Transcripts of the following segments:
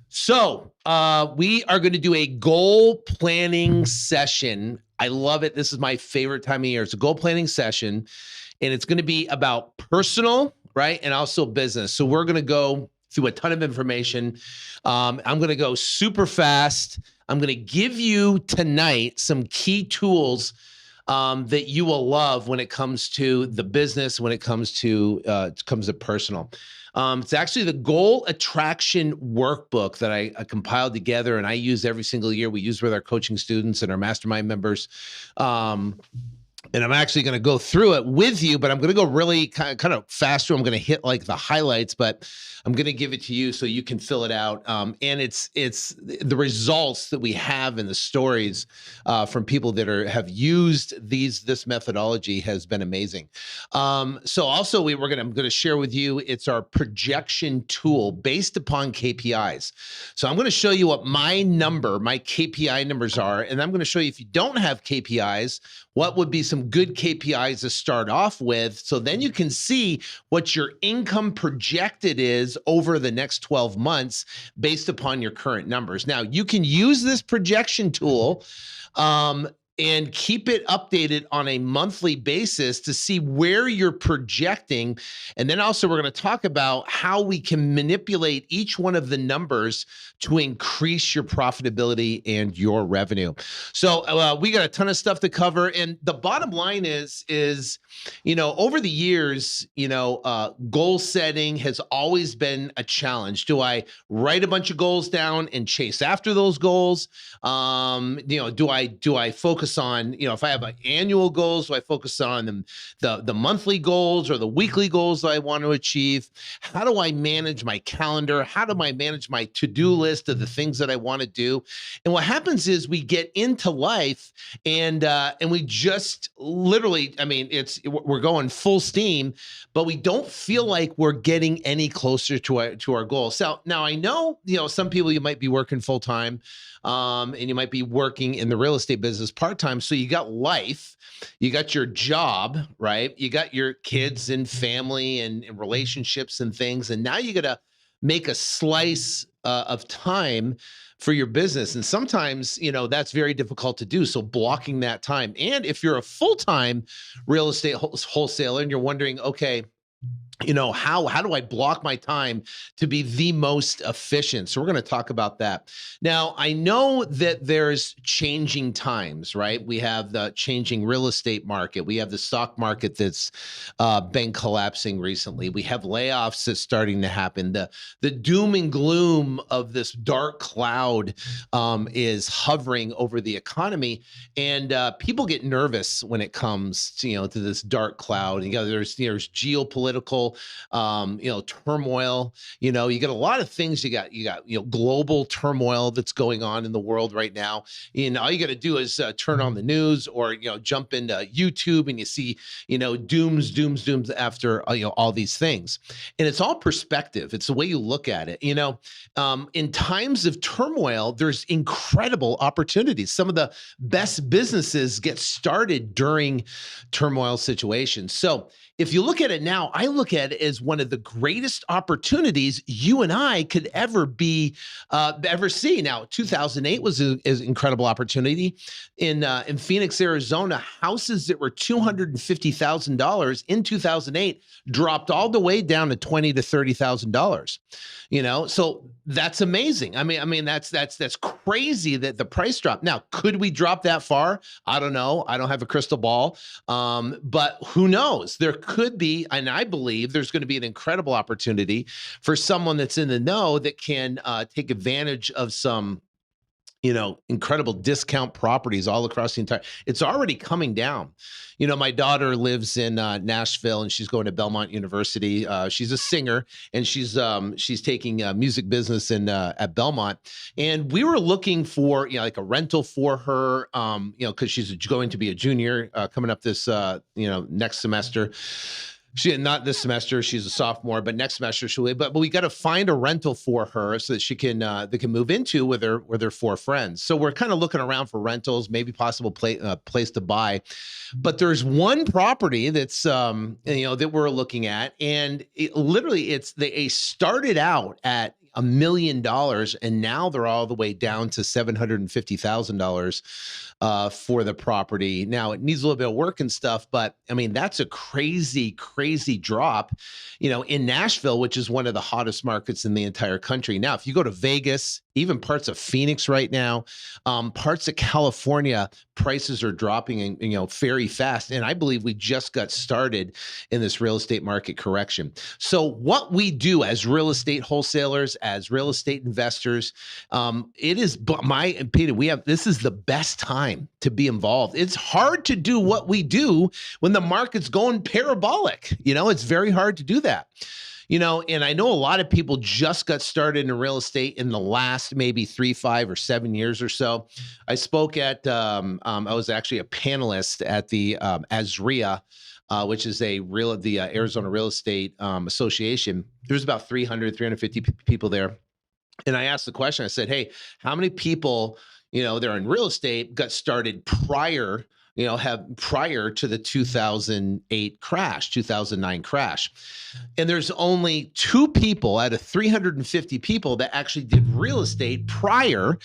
So we are going to do a goal planning session. I love it. This is my favorite time of year. It's a goal planning session, and it's going to be about personal, right, and also business. So we're going to go through a ton of information. I'm going to go super fast. I'm going to give you tonight some key tools that you will love when it comes to the business, when it comes to personal. It's actually the Goal Attraction Workbook that I compiled together, and I use every single year. We use with our coaching students and our mastermind members. And I'm actually going to go through it with you, but I'm going to go really kind of faster. I'm going to hit like the highlights, but I'm going to give it to you so you can fill it out. And it's the results that we have in the stories from people that have used this methodology has been amazing. So also I'm going to share with you, it's our projection tool based upon KPIs. So I'm going to show you what my KPI numbers are, and I'm going to show you, if you don't have KPIs, what would be some good KPIs to start off with, so then you can see what your income projected is over the next 12 months based upon your current numbers. Now, you can use this projection tool and keep it updated on a monthly basis to see where you're projecting. And then also we're going to talk about how we can manipulate each one of the numbers to increase your profitability and your revenue. So we got a ton of stuff to cover. And the bottom line is, over the years, goal setting has always been a challenge. Do I write a bunch of goals down and chase after those goals? Do I focus on, if I have annual goals, do I focus on the monthly goals or the weekly goals that I want to achieve? How do I manage my calendar? How do I manage my to-do list of the things that I want to do? And what happens is we get into life and we just literally, we're going full steam, but we don't feel like we're getting any closer to our goals. So now I know, some people, you might be working full time, and you might be working in the real estate business part-time. So you got life, you got your job, right? You got your kids and family and relationships and things. And now you got to make a slice of time for your business. And sometimes, that's very difficult to do. So blocking that time. And if you're a full-time real estate wholesaler and you're wondering, okay, how do I block my time to be the most efficient? So we're going to talk about that. Now, I know that there's changing times, right? We have the changing real estate market. We have the stock market that's been collapsing recently. We have layoffs that's starting to happen. The doom and gloom of this dark cloud is hovering over the economy, and people get nervous when it comes to this dark cloud. There's geopolitical turmoil. You got a lot of things. You got global turmoil that's going on in the world right now. And all you got to do is turn on the news or jump into YouTube, and you see dooms after all these things. And it's all perspective. It's the way you look at it. In times of turmoil, there's incredible opportunities. Some of the best businesses get started during turmoil situations. So if you look at it now, I look at it as one of the greatest opportunities you and I could ever see. Now, 2008 was an incredible opportunity in Phoenix, Arizona. Houses that were $250,000 in 2008 dropped all the way down to $20,000 to $30,000. So that's amazing. I mean that's crazy that the price dropped. Now, could we drop that far? I don't know. I don't have a crystal ball, but who knows? There could be, and I believe there's going to be an incredible opportunity for someone that's in the know that can take advantage of some incredible discount properties all across the entire. It's already coming down. My daughter lives in Nashville, and she's going to Belmont University. She's a singer, and she's taking music business at Belmont. And we were looking for like a rental for her, because she's going to be a junior coming up this next semester. Not this semester, she's a sophomore, but next semester she'll be. But we got to find a rental for her so that she can they can move into with her four friends. So we're kind of looking around for rentals, maybe possible place to buy. But there's one property that's that we're looking at, and they started out at $1 million, and now they're all the way down to $750,000 for the property. Now it needs a little bit of work and stuff, but I mean, that's a crazy, crazy drop, in Nashville, which is one of the hottest markets in the entire country. Now, if you go to Vegas, even parts of Phoenix right now, parts of California, prices are dropping, very fast. And I believe we just got started in this real estate market correction. So what we do as real estate wholesalers, as real estate investors, it is my opinion, this is the best time to be involved. It's hard to do what we do when the market's going parabolic. It's very hard to do that. And I know a lot of people just got started in real estate in the last maybe 3, 5, or 7 years or so. I spoke at, I was actually a panelist at the AZREIA, which is the Arizona Real Estate Association. There's about 350 people there. And I asked the question, I said, hey, how many people, they're in real estate, got started prior to the 2008 crash, 2009 crash. And there's only 2 people out of 350 people that actually did real estate prior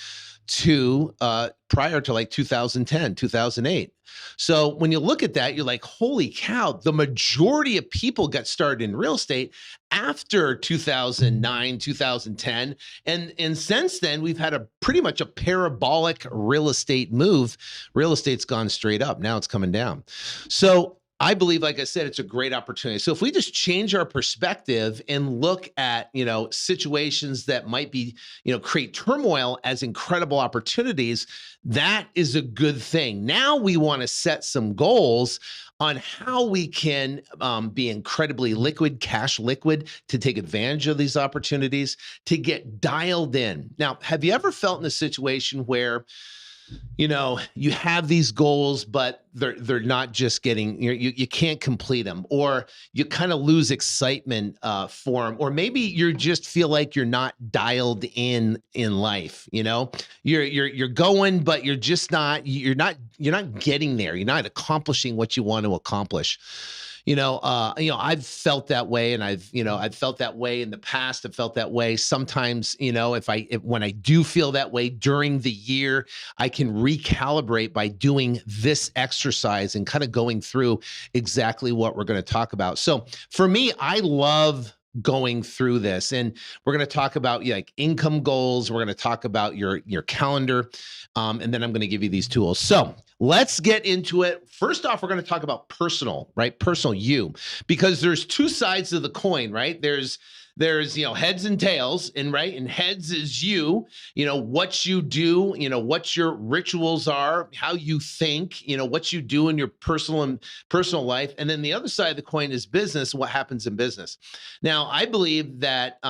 to like 2010, 2008. So when you look at that, you're like, holy cow, the majority of people got started in real estate after 2009, 2010. And since then, we've had pretty much a parabolic real estate move. Real estate's gone straight up. Now it's coming down. So I believe, like I said, it's a great opportunity. So if we just change our perspective and look at, situations that might be, create turmoil as incredible opportunities, that is a good thing. Now we want to set some goals on how we can be incredibly liquid, cash liquid, to take advantage of these opportunities, to get dialed in. Now, have you ever felt in a situation where you have these goals, but they're not just getting, you can't complete them, or you kind of lose excitement for them, or maybe you just feel like you're not dialed in life. You're going, but you're not getting there. You're not accomplishing what you want to accomplish. I've felt that way, and I've felt that way in the past. I've felt that way sometimes. When I do feel that way during the year, I can recalibrate by doing this exercise and kind of going through exactly what we're going to talk about. So for me, I love going through this, and we're going to talk about like income goals. We're going to talk about your calendar, and then I'm going to give you these tools. So let's get into it. First off, we're going to talk about personal you, because there's 2 sides of the coin, right? There's heads and tails, and heads is what you do, what your rituals are, how you think, what you do in your personal life. And then the other side of the coin is business, what happens in business. Now, I believe that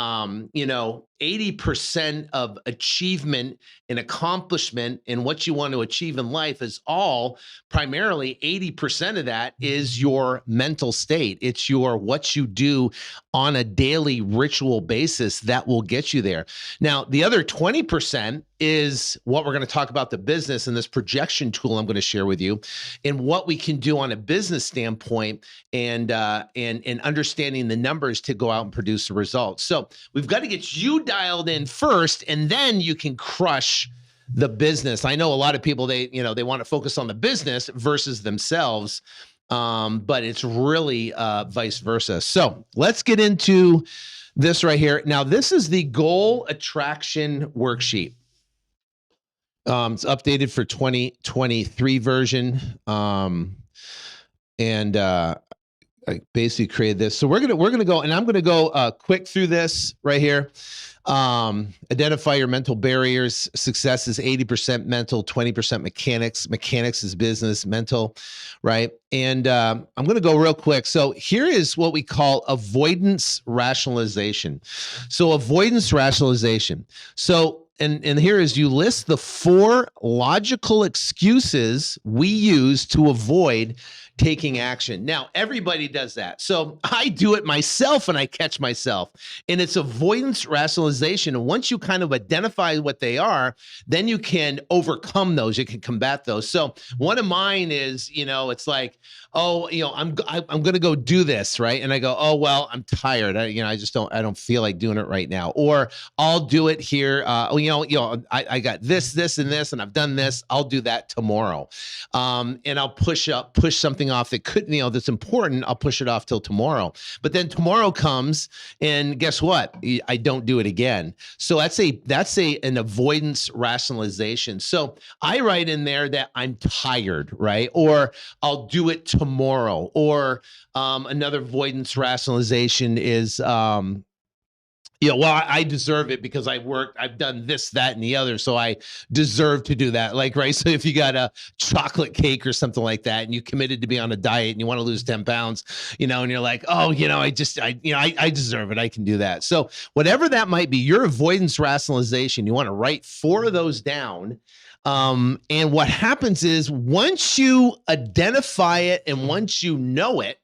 80% of achievement and accomplishment in what you want to achieve in life is all primarily 80% of that is your mental state. It's what you do on a daily ritual basis that will get you there. Now, the other 20% is what we're going to talk about, the business and this projection tool I'm going to share with you, and what we can do on a business standpoint, and understanding the numbers to go out and produce the results. So we've got to get you dialed in first, and then you can crush the business. I know a lot of people, they want to focus on the business versus themselves, but it's really vice versa. So let's get into this right here. Now, this is the goal attraction worksheet. It's updated for 2023 version. I basically created this. So we're gonna go, and I'm gonna go quick through this right here. Identify your mental barriers. Success is 80% mental, 20% mechanics. Mechanics is business, mental, right? And I'm going to go real quick. So here is what we call avoidance rationalization. So avoidance rationalization. So and here is you list the 4 logical excuses we use to avoid taking action. Now, everybody does that. So I do it myself and I catch myself. And it's avoidance rationalization. And once you kind of identify what they are, then you can overcome those. You can combat those. So one of mine is, it's like, oh, I'm going to go do this, right? And I go, oh, well, I'm tired. I don't feel like doing it right now. Or I'll do it here. I got this, and this, and I've done this. I'll do that tomorrow. And I'll push something off that could, that's important. I'll push it off till tomorrow. But then tomorrow comes, and guess what? I don't do it again. So that's an avoidance rationalization. So I write in there that I'm tired, right? Or I'll do it tomorrow. Or another avoidance rationalization is, I deserve it because I've done this, that, and the other, so I deserve to do that. Like, right? So if you got a chocolate cake or something like that, and you committed to be on a diet and you want to lose 10 pounds, and you're like, oh, I deserve it. I can do that. So whatever that might be, your avoidance rationalization, you want to write 4 of those down. And what happens is once you identify it and once you know it,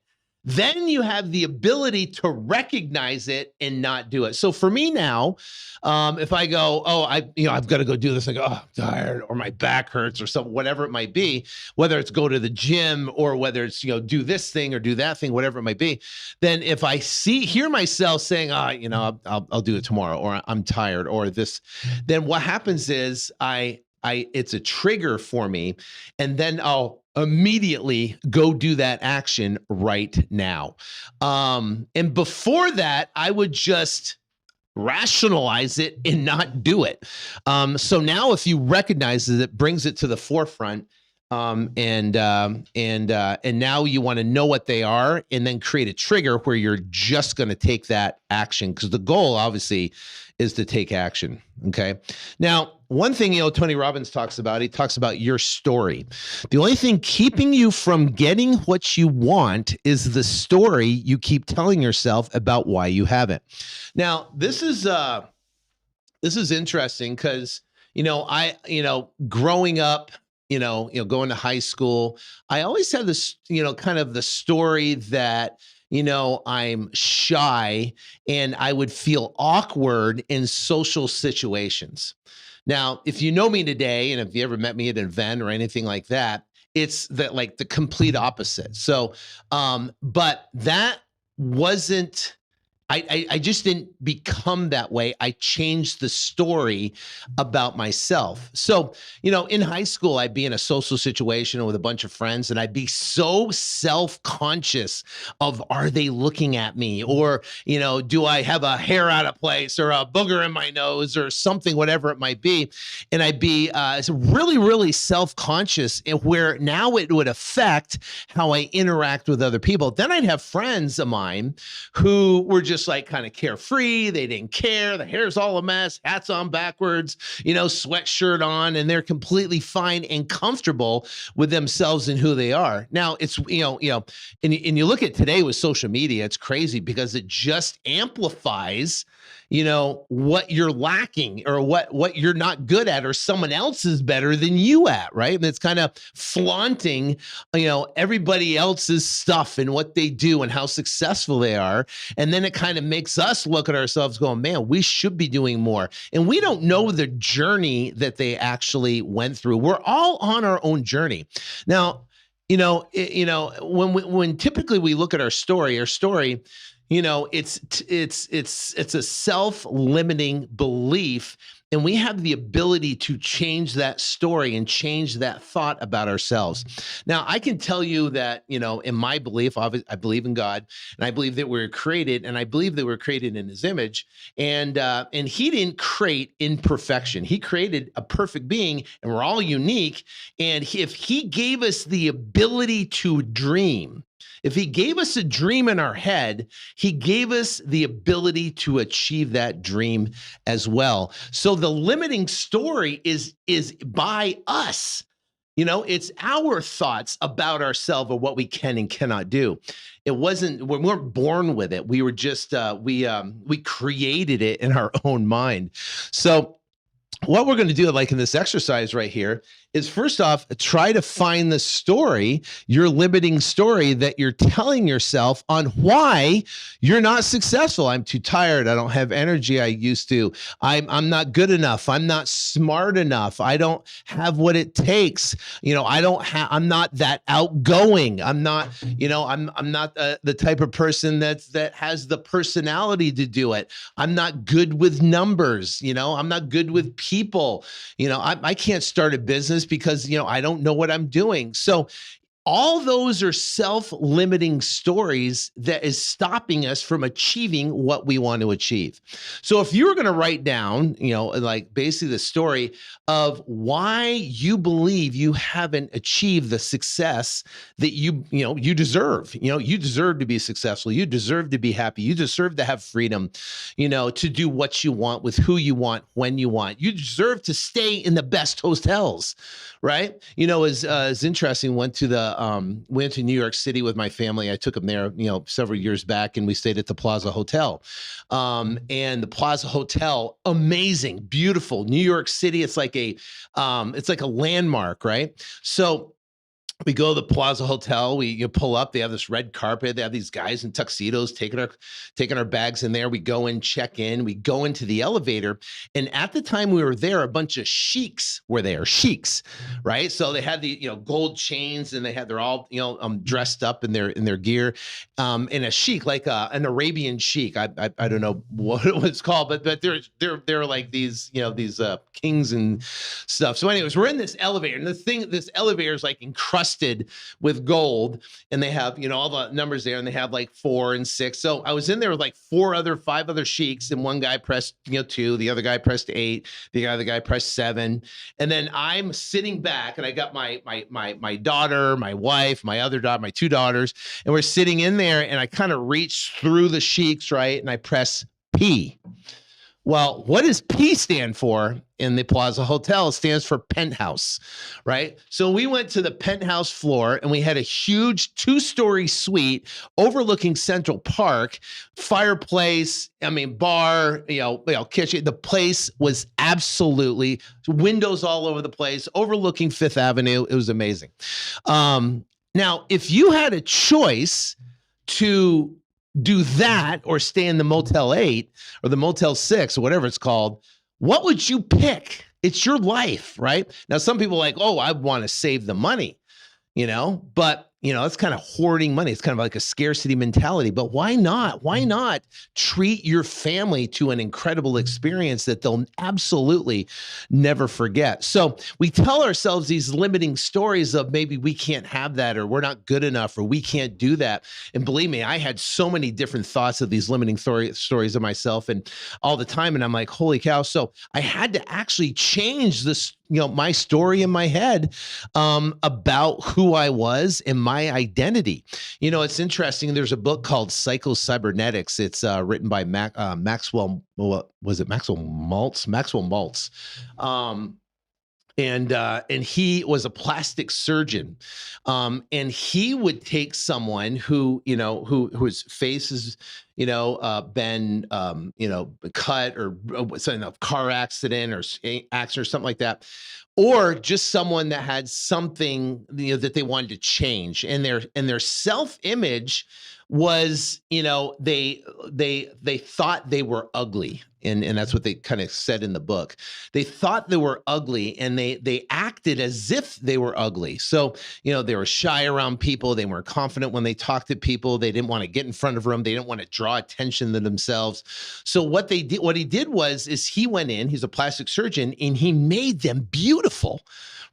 then you have the ability to recognize it and not do it. So for me now, if I go, oh, I've got to go do this, I go, oh, I'm tired, or my back hurts, or something, whatever it might be, whether it's go to the gym or whether it's, do this thing or do that thing, whatever it might be, then if I hear myself saying, I'll do it tomorrow, or I'm tired, or this, then what happens is it's a trigger for me, and then I'll immediately go do that action right now. And before that, I would just rationalize it and not do it. So now if you recognize it, brings it to the forefront. And now you want to know what they are and then create a trigger where you're just going to take that action, because the goal obviously is to take action. Okay. Now, one thing, Tony Robbins talks about, he talks about your story. The only thing keeping you from getting what you want is the story you keep telling yourself about why you haven't. Now, this is interesting because, growing up, going to high school, I always had this, kind of the story that, I'm shy and I would feel awkward in social situations. Now, if you know me today, and if you ever met me at an event or anything like that, it's the complete opposite. So, but that wasn't, I just didn't become that way. I changed the story about myself. So, in high school, I'd be in a social situation with a bunch of friends, and I'd be so self-conscious of, are they looking at me? Or, do I have a hair out of place or a booger in my nose or something, whatever it might be. And I'd be really, really self-conscious, and where now it would affect how I interact with other people. Then I'd have friends of mine who were just like kind of carefree. They didn't care. The hair's all a mess, hats on backwards, sweatshirt on, and they're completely fine and comfortable with themselves and who they are. Now it's, and you look at today with social media, it's crazy because it just amplifies, what you're lacking or what you're not good at, or someone else is better than you at, right? And it's kind of flaunting, everybody else's stuff and what they do and how successful they are. And then it kind of makes us look at ourselves going, man, we should be doing more. And we don't know the journey that they actually went through. We're all on our own journey. Now, when typically we look at our story, it's a self-limiting belief, and we have the ability to change that story and change that thought about ourselves. Now, I can tell you that, in my belief, I believe in God, and I believe that we're created, and I believe that we're created in His image, and He didn't create imperfection. He created a perfect being, and we're all unique. And if He gave us the ability to dream, if He gave us a dream in our head, He gave us the ability to achieve that dream as well. So the limiting story is by us. It's our thoughts about ourselves or what we can and cannot do. We weren't born with it. We were just, we created it in our own mind. So what we're going to do, like in this exercise right here, is first off, try to find the story, your limiting story that you're telling yourself on why you're not successful. I'm too tired. I don't have energy I used to. I'm not good enough. I'm not smart enough. I don't have what it takes. I'm not that outgoing. I'm not, I'm not the type of person that has the personality to do it. I'm not good with numbers. I'm not good with people. I can't start a business because, I don't know what I'm doing. So all those are self-limiting stories that is stopping us from achieving what we want to achieve. So if you were going to write down, like basically the story of why you believe you haven't achieved the success that you deserve. You deserve to be successful. You deserve to be happy. You deserve to have freedom, to do what you want with who you want, when you want. You deserve to stay in the best hotels, right? It's interesting. Went to New York City with my family. I took them there, several years back, and we stayed at the Plaza Hotel. And the Plaza Hotel, amazing, beautiful. New York City, it's like a landmark, right? So we go to the Plaza Hotel. We pull up. They have this red carpet. They have these guys in tuxedos taking our bags in there. We go in, check in. We go into the elevator, and at the time we were there, a bunch of sheiks were there. Sheiks, right? So they had the gold chains, and they're all dressed up in their gear. And a sheik, like an Arabian sheik. I don't know what it was called, but they're like these kings and stuff. So, anyways, we're in this elevator, and this elevator is like encrusted with gold, and they have all the numbers there, and they have like 4 and 6. So I was in there with like 5 other sheiks, and one guy pressed 2, the other guy pressed 8, the other guy pressed 7, and then I'm sitting back, and I got my daughter, my wife, my other daughter, my 2 daughters, and we're sitting in there, and I kind of reach through the sheiks, right, and I press P. Well, what does P stand for in the Plaza Hotel? It stands for penthouse, right? So we went to the penthouse floor, and we had a huge 2-story suite overlooking Central Park, fireplace, bar, kitchen. The place was absolutely windows all over the place, overlooking Fifth Avenue. It was amazing. Now, if you had a choice to do that or stay in the Motel 8 or the Motel 6 or whatever it's called, what would you pick? It's your life, right? Now, some people are like, oh, I want to save the money, but it's kind of hoarding money. It's kind of like a scarcity mentality, but why not? Why not treat your family to an incredible experience that they'll absolutely never forget? So we tell ourselves these limiting stories of maybe we can't have that, or we're not good enough, or we can't do that. And believe me, I had so many different thoughts of these limiting stories of myself and all the time. And I'm like, holy cow. So I had to actually change this, my story in my head about who I was and my identity. It's interesting. There's a book called Psycho-Cybernetics. It's written by Maxwell. Was it Maxwell Maltz? Maxwell Maltz. And he was a plastic surgeon, and he would take someone whose face has been cut, or a car accident or accident or something like that, or just someone that had something that they wanted to change, and their self-image was they thought they were ugly. And that's what they kind of said in the book. They thought they were ugly, and they acted as if they were ugly. So, they were shy around people. They weren't confident when they talked to people. They didn't want to get in front of them. They didn't want to draw attention to themselves. So what he did was he went in, he's a plastic surgeon, and he made them beautiful.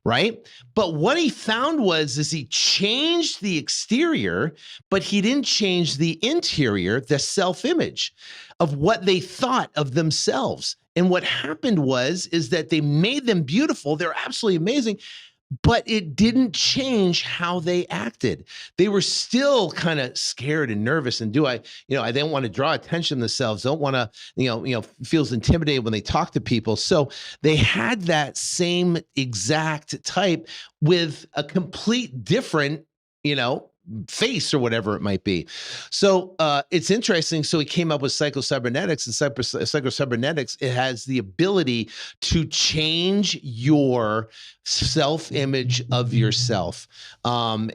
Right. But what he found was he changed the exterior, but he didn't change the interior, the self-image of what they thought of themselves. And what happened was that they made them beautiful. They're absolutely amazing. But it didn't change how they acted. They were still kind of scared and nervous. And I didn't want to draw attention to themselves. Don't want to, feels intimidated when they talk to people. So they had that same exact type with a complete different, face or whatever it might be. So it's interesting. So he came up with psychocybernetics, and psychocybernetics, it has the ability to change your self-image of yourself. And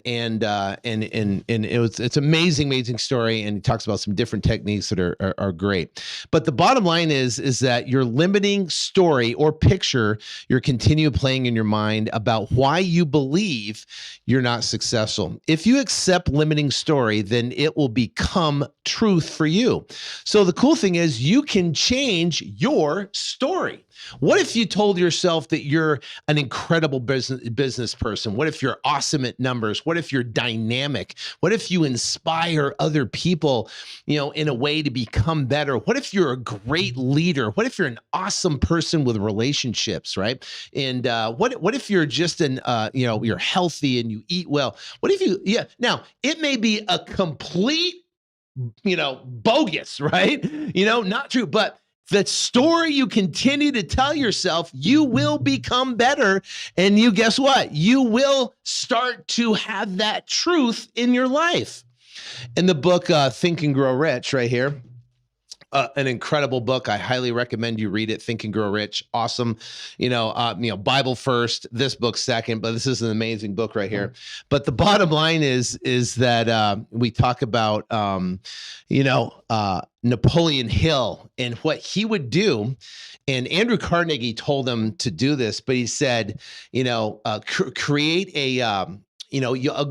it's amazing story. And he talks about some different techniques that are great. But the bottom line is that your limiting story or picture you're continue playing in your mind about why you believe you're not successful. If you accept limiting story, then it will become truth for you. So the cool thing is you can change your story. What if you told yourself that you're an incredible business person? What if you're awesome at numbers? What if you're dynamic? What if you inspire other people, in a way to become better? What if you're a great leader? What if you're an awesome person with relationships, right? And what if you're just you're healthy and you eat well? What if now it may be a complete, bogus, right? Not true, but the story you continue to tell yourself, you will become better. And guess what? You will start to have that truth in your life. In the book, Think and Grow Rich, right here, an incredible book. I highly recommend you read it. Think and Grow Rich. Awesome. Bible first, this book second, but this is an amazing book right here. But the bottom line is that we talk about, Napoleon Hill and what he would do. And Andrew Carnegie told him to do this, but he said, create a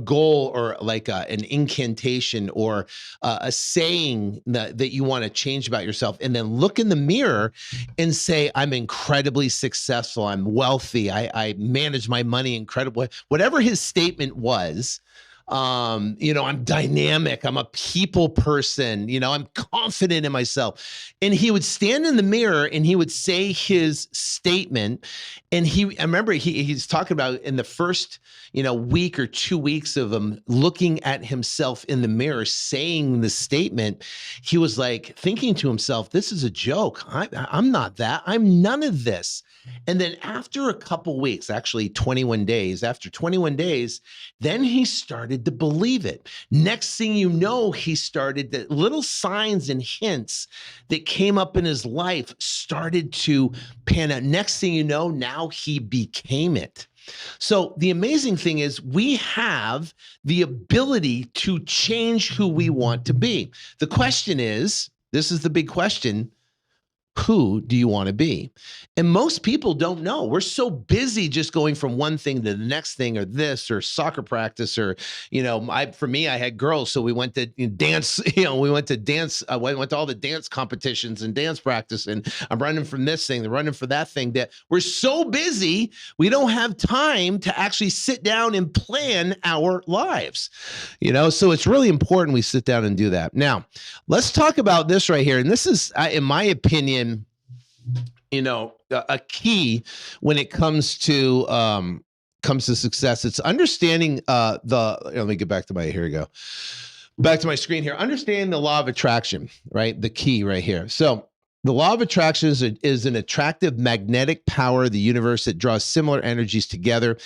goal or like an incantation or a saying that you want to change about yourself, and then look in the mirror and say, I'm incredibly successful. I'm wealthy. I manage my money incredibly. Whatever his statement was, I'm dynamic. I'm a people person. I'm confident in myself. And he would stand in the mirror and he would say his statement. And I remember he's talking about in the first, week or 2 weeks of him looking at himself in the mirror, saying the statement, he was like thinking to himself, this is a joke. I'm not that. I'm none of this. And then after a couple weeks, actually 21 days, then he started to believe it. Next thing you know, he started the little signs and hints that came up in his life started to pan out. Next thing you know, now he became it. So the amazing thing is we have the ability to change who we want to be. The question is, this is the big question, who do you want to be? And most people don't know. We're so busy just going from one thing to the next thing, or this, or soccer practice, or, for me, I had girls. So we went to dance, we went to dance. I went to all the dance competitions and dance practice, and I'm running from this thing, running for that thing, that we're so busy. We don't have time to actually sit down and plan our lives, so it's really important we sit down and do that. Now, let's talk about this right here. And this is, in my opinion, a key when it comes to success. It's understanding let me get back to here we go. Back to my screen here. Understanding the law of attraction, right? The key right here. So the law of attraction is an attractive magnetic power of the universe that draws similar energies together.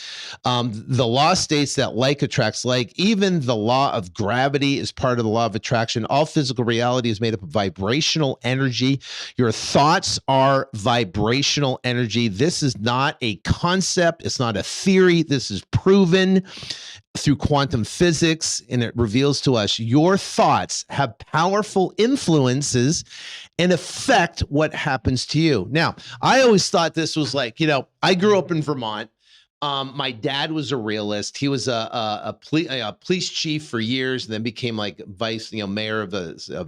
The law states that like attracts like. Even the law of gravity is part of the law of attraction. All physical reality is made up of vibrational energy. Your thoughts are vibrational energy. This is not a concept. It's not a theory. This is proven through quantum physics, and it reveals to us your thoughts have powerful influences and affect what happens to you. Now, I always thought this was like, I grew up in Vermont. My dad was a realist. He was a police chief for years, and then became like vice, mayor of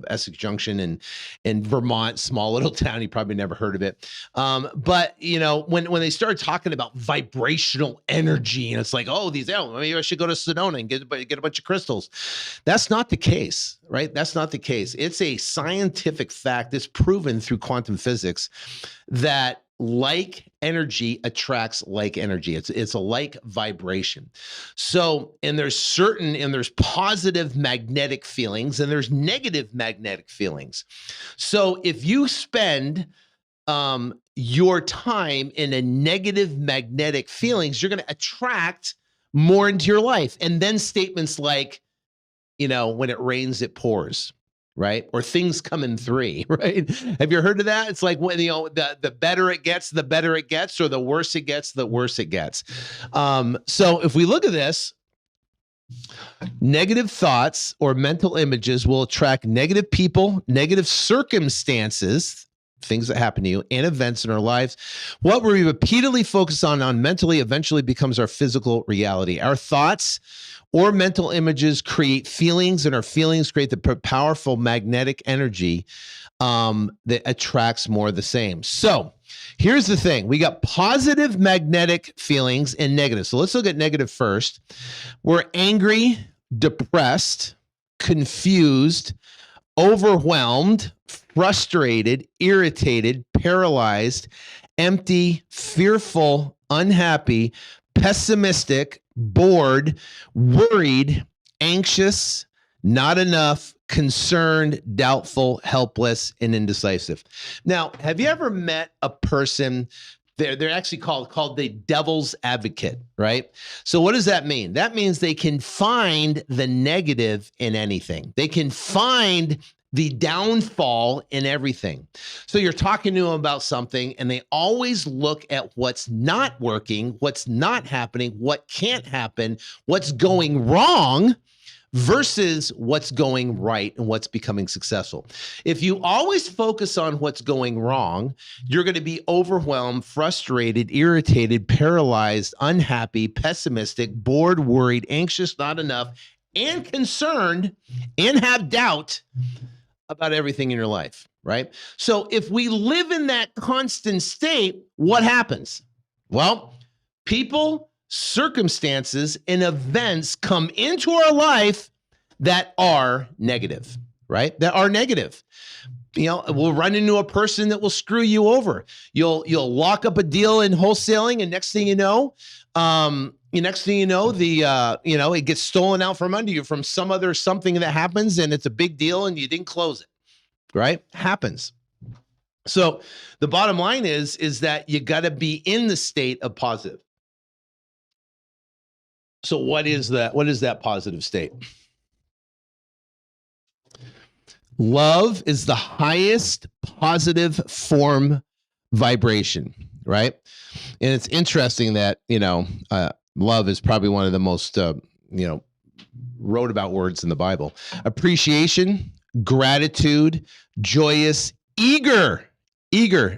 Essex Junction in Vermont, small little town. You probably never heard of it. But when they started talking about vibrational energy, and it's like, maybe I should go to Sedona and get a bunch of crystals. That's not the case, right? That's not the case. It's a scientific fact. It's proven through quantum physics that like energy attracts like energy. It's a like vibration. So, and there's positive magnetic feelings and there's negative magnetic feelings. So if you spend your time in a negative magnetic feelings, you're going to attract more into your life. And then statements like, when it rains, it pours, right? Or things come in three, right? Have you heard of that? It's like when, the better it gets, the better it gets, or the worse it gets, the worse it gets. So if we look at this, negative thoughts or mental images will attract negative people, negative circumstances, things that happen to you, and events in our lives. What we repeatedly focus on mentally eventually becomes our physical reality. Our thoughts or mental images create feelings, and our feelings create the powerful magnetic energy that attracts more of the same. So here's the thing. We got positive magnetic feelings and negative. So let's look at negative first. We're angry, depressed, confused, overwhelmed, frustrated, irritated, paralyzed, empty, fearful, unhappy, pessimistic, bored, worried, anxious, not enough, concerned, doubtful, helpless, and indecisive. Now, have you ever met a person? They're actually called the devil's advocate, right? So what does that mean? That means they can find the negative in anything. They can find the downfall in everything. So you're talking to them about something, and they always look at what's not working, what's not happening, what can't happen, what's going wrong, versus what's going right and what's becoming successful. If you always focus on what's going wrong, you're going to be overwhelmed, frustrated, irritated, paralyzed, unhappy, pessimistic, bored, worried, anxious, not enough, and concerned, and have doubt about everything in your life, right? So if we live in that constant state, what happens? Well, people, circumstances, and events come into our life that are negative, right? That are negative. We'll run into a person that will screw you over. You'll lock up a deal in wholesaling, and next thing you know, it gets stolen out from under you from some other something that happens, and it's a big deal, and you didn't close it, right? Happens. So the bottom line is that you got to be in the state of positive. So what is that? What is that positive state? Love is the highest positive form vibration, right? And it's interesting that, love is probably one of the most, wrote about words in the Bible. Appreciation, gratitude, joyous, eager,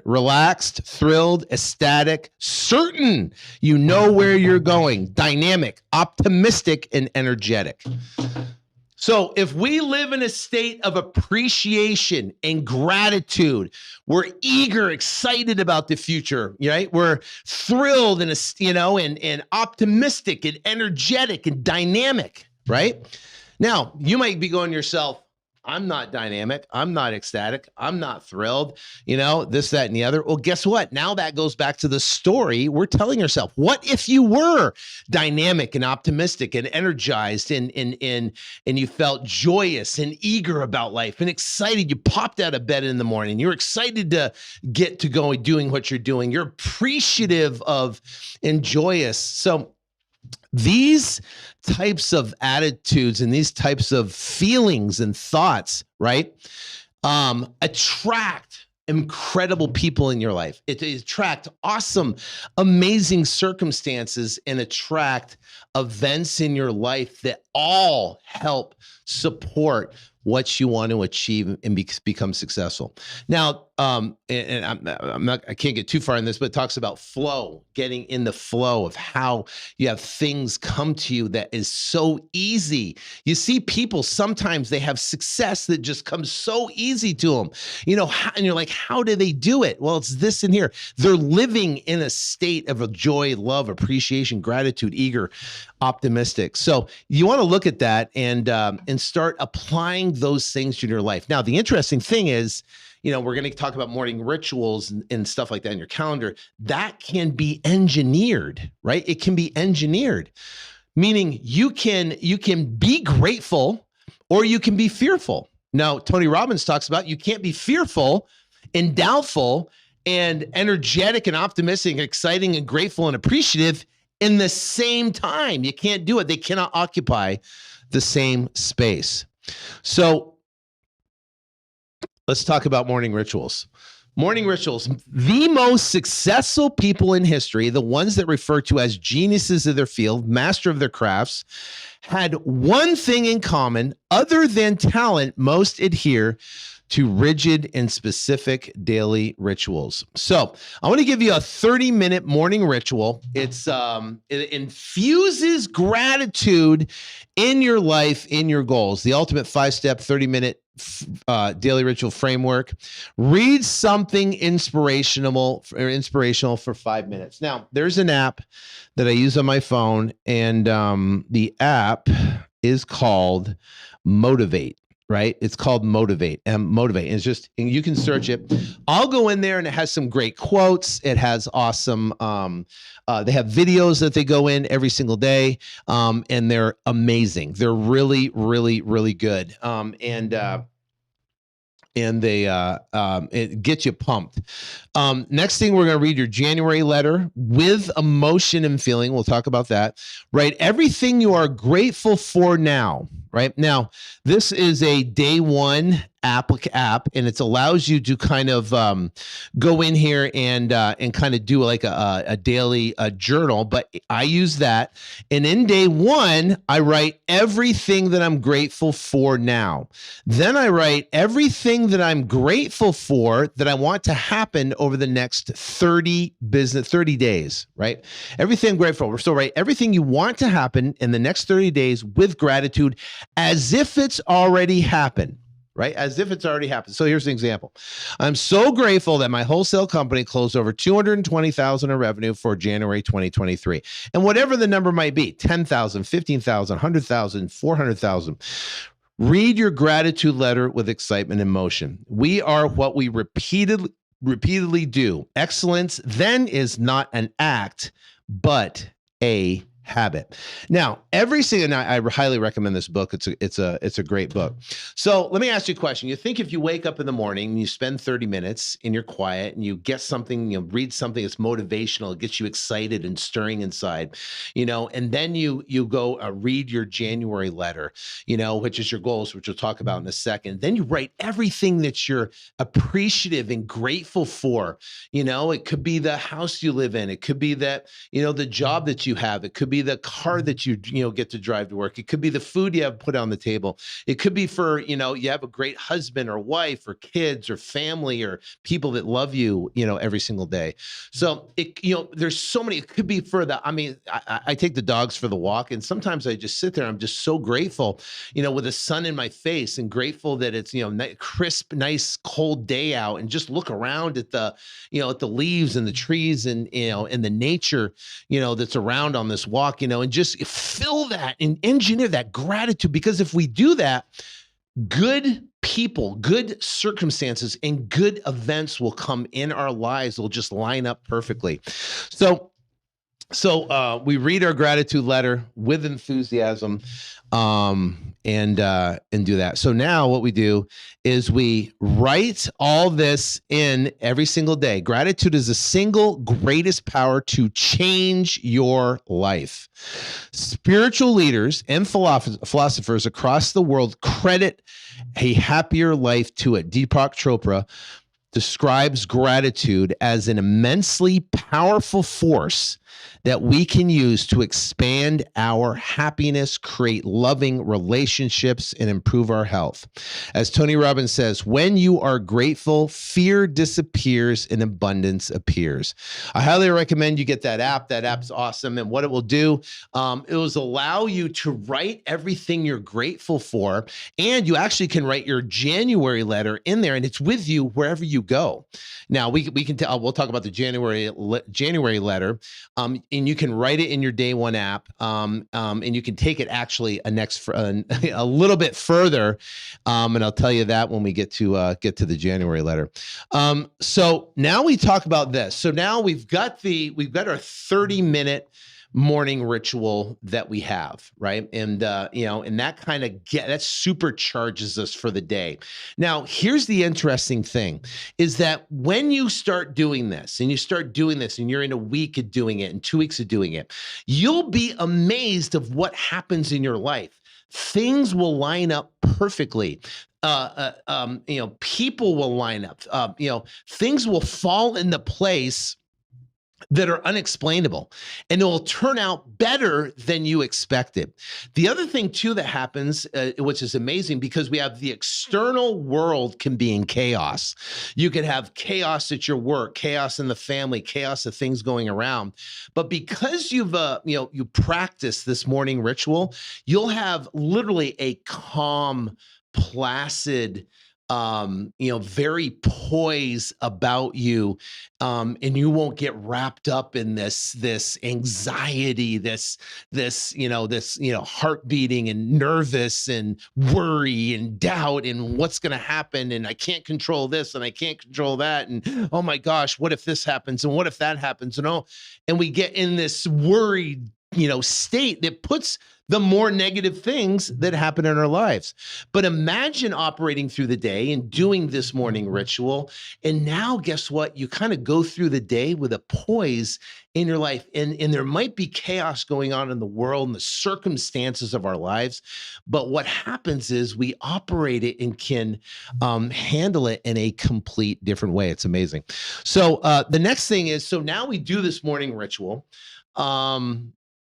relaxed, thrilled, ecstatic, certain you know where you're going, dynamic, optimistic, and energetic. So if we live in a state of appreciation and gratitude, we're eager, excited about the future, right? We're thrilled and optimistic and energetic and dynamic, right? Now, you might be going to yourself, I'm not dynamic. I'm not ecstatic. I'm not thrilled, this, that, and the other. Well, guess what? Now that goes back to the story we're telling ourselves. What if you were dynamic and optimistic and energized and you felt joyous and eager about life and excited? You popped out of bed in the morning. You're excited to get to go doing what you're doing. You're appreciative of and joyous. So these types of attitudes and these types of feelings and thoughts, right, attract incredible people in your life. It attract awesome, amazing circumstances and attract events in your life that all help support what you want to achieve and become successful. Now, and I can't get too far in this, but it talks about flow, getting in the flow of how you have things come to you that is so easy. You see people, sometimes they have success that just comes so easy to them, and you're like, how do they do it? Well, it's this in here. They're living in a state of joy, love, appreciation, gratitude, eager, optimistic. So you want to look at that and start applying those things to your life. Now, the interesting thing is, we're going to talk about morning rituals and stuff like that in your calendar. That can be engineered, right? It can be engineered, meaning you can be grateful or you can be fearful. Now, Tony Robbins talks about you can't be fearful and doubtful and energetic and optimistic, and exciting and grateful and appreciative in the same time. You can't do it. They cannot occupy the same space. So let's talk about morning rituals. Morning rituals. The most successful people in history, the ones that refer to as geniuses of their field, master of their crafts, had one thing in common other than talent. Most adhere to rigid and specific daily rituals. So I want to give you a 30-minute morning ritual. It infuses gratitude in your life, in your goals. The ultimate 5-step 30-minute daily ritual framework. Read something inspirational for 5 minutes. Now, there's an app that I use on my phone, and the app is called Motivate. Right? It's called Motivate. Motivate. And it's just, and you can search it. I'll go in there and it has some great quotes. It has awesome, they have videos that they go in every single day. And they're amazing. They're really, really, really good. And they it gets you pumped. Next thing, we're going to read your January letter with emotion and feeling. We'll talk about that. Write everything you are grateful for now. Right now, this is a day one app, and it allows you to kind of go in here and kind of do like a daily journal. But I use that, and in day one, I write everything that I'm grateful for now. Then I write everything that I'm grateful for that I want to happen over the next 30 days. Right, everything I'm grateful for. So write everything you want to happen in the next 30 days with gratitude, as if it's already happened. Right? As if it's already happened. So here's an example. I'm so grateful that my wholesale company closed over $220,000 in revenue for January 2023. And whatever the number might be, 10,000, 15,000, 100,000, 400,000. Read your gratitude letter with excitement and emotion. We are what we repeatedly do. Excellence then is not an act, but a habit. Now, I highly recommend this book. It's a great book. So let me ask you a question. You think if you wake up in the morning and you spend 30 minutes and you're quiet and you get something, read something that's motivational, it gets you excited and stirring inside, and then you go read your January letter, which is your goals, which we'll talk about in a second. Then you write everything that you're appreciative and grateful for. It could be the house you live in. It could be that, the job that you have. It could be the car that you get to drive to work. It could be the food you have put on the table. It could be for, you have a great husband or wife or kids or family or people that love you, every single day. So there's so many. It could be for I take the dogs for the walk, and sometimes I just sit there. I'm just so grateful, with the sun in my face, and grateful that it's, crisp, nice, cold day out, and just look around at the, at the leaves and the trees and, and the nature, that's around on this walk, and just fill that and engineer that gratitude. Because if we do that, good people, good circumstances, and good events will come in our lives. They'll just line up perfectly. So we read our gratitude letter with enthusiasm, and do that. So now what we do is we write all this in every single day. Gratitude is the single greatest power to change your life. Spiritual leaders and philosophers across the world credit a happier life to it. Deepak Chopra describes gratitude as an immensely powerful force that we can use to expand our happiness, create loving relationships, and improve our health. As Tony Robbins says, when you are grateful, fear disappears and abundance appears. I highly recommend you get that app. That app's awesome. And what it will do, it will allow you to write everything you're grateful for. And you actually can write your January letter in there, and it's with you wherever you go. Now, we'll talk about the January letter. And you can write it in your day one app, and you can take it actually a little bit further, and I'll tell you that when we get to the January letter. So now we talk about this. So now we've got our 30-minute morning ritual that we have, right? And and that kind of that supercharges us for the day. Now, here's the interesting thing is that when you start doing this and you're in a week of doing it and 2 weeks of doing it, you'll be amazed of what happens in your life. things will line up perfectly. People will line up. Things will fall into place that are unexplainable, and it will turn out better than you expected. The other thing too that happens, which is amazing, because we have the external world can be in chaos. You could have chaos at your work, chaos in the family, chaos of things going around. But because you practice this morning ritual, you'll have literally a calm, placid, very poised about you, and you won't get wrapped up in this anxiety, this heart beating and nervous and worry and doubt and what's going to happen, and I can't control this and I can't control that, and oh my gosh, what if this happens and what if that happens, and we get in this worried state that puts the more negative things that happen in our lives. But imagine operating through the day and doing this morning ritual. And now guess what? You kind of go through the day with a poise in your life. And there might be chaos going on in the world and the circumstances of our lives. But what happens is we operate it and can handle it in a complete different way. It's amazing. So the next thing is, so now we do this morning ritual.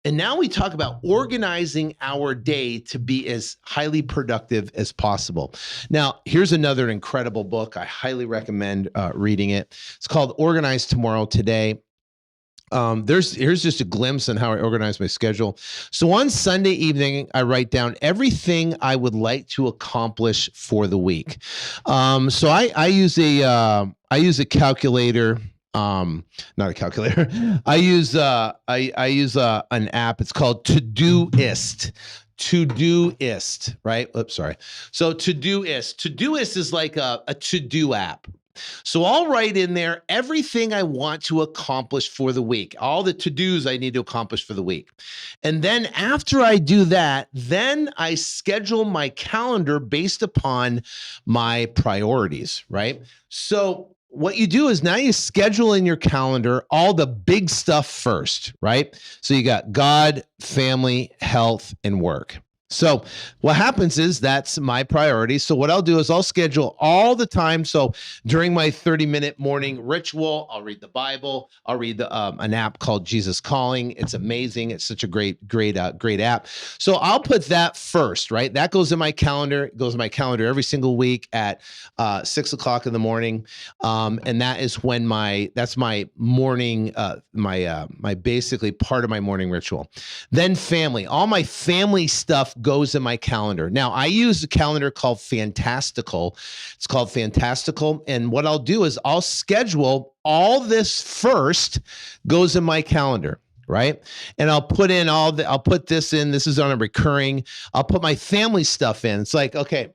And now we talk about organizing our day to be as highly productive as possible. Now, here's another incredible book. I highly recommend reading it. It's called Organize Tomorrow Today. Here's just a glimpse on how I organize my schedule. So on Sunday evening, I write down everything I would like to accomplish for the week. So I use a calculator. Not a calculator. I use an app. It's called Todoist. Todoist, right? Oops, sorry. So Todoist. Todoist is like a to-do app. So I'll write in there everything I want to accomplish for the week, all the to-dos I need to accomplish for the week. And then after I do that, then I schedule my calendar based upon my priorities, right? So what you do is now you schedule in your calendar all the big stuff first, right? So you got God, family, health, and work. So what happens is that's my priority. So what I'll do is I'll schedule all the time. So during my 30-minute morning ritual, I'll read the Bible. I'll read an app called Jesus Calling. It's amazing. It's such a great app. So I'll put that first, right? That goes in my calendar. It goes in my calendar every single week at 6 o'clock in the morning. And that is when that's my morning, my basically part of my morning ritual. Then family, all my family stuff goes in my calendar. Now, I use a calendar called Fantastical. It's called Fantastical. And what I'll do is I'll schedule all this first, goes in my calendar, right? And I'll put this in. This is on a recurring. I'll put my family stuff in. It's like, okay,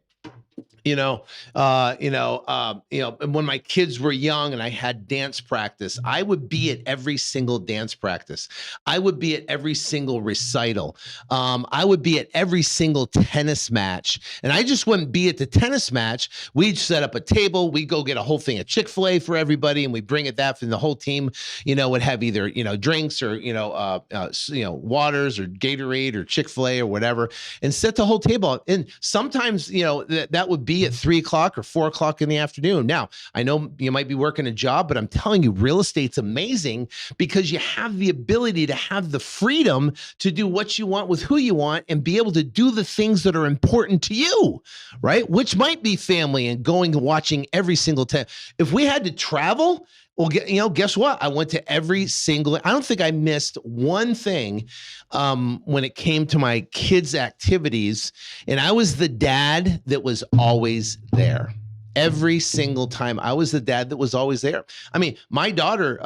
and when my kids were young and I had dance practice, I would be at every single dance practice. I would be at every single recital. I would be at every single tennis match. And I just wouldn't be at the tennis match. We'd set up a table. We'd go get a whole thing of Chick-fil-A for everybody. And we bring it that, and the whole team, would have either, drinks or, waters or Gatorade or Chick-fil-A or whatever, and set the whole table up. And sometimes, that would be at 3 o'clock or 4 o'clock in the afternoon. Now, I know you might be working a job, but I'm telling you, real estate's amazing because you have the ability to have the freedom to do what you want with who you want and be able to do the things that are important to you, right? Which might be family and going and watching every single time. If we had to travel, well, guess what? I went to every single, I don't think I missed one thing when it came to my kids' activities. And I was the dad that was always there. Every single time I was the dad that was always there. I mean, my daughter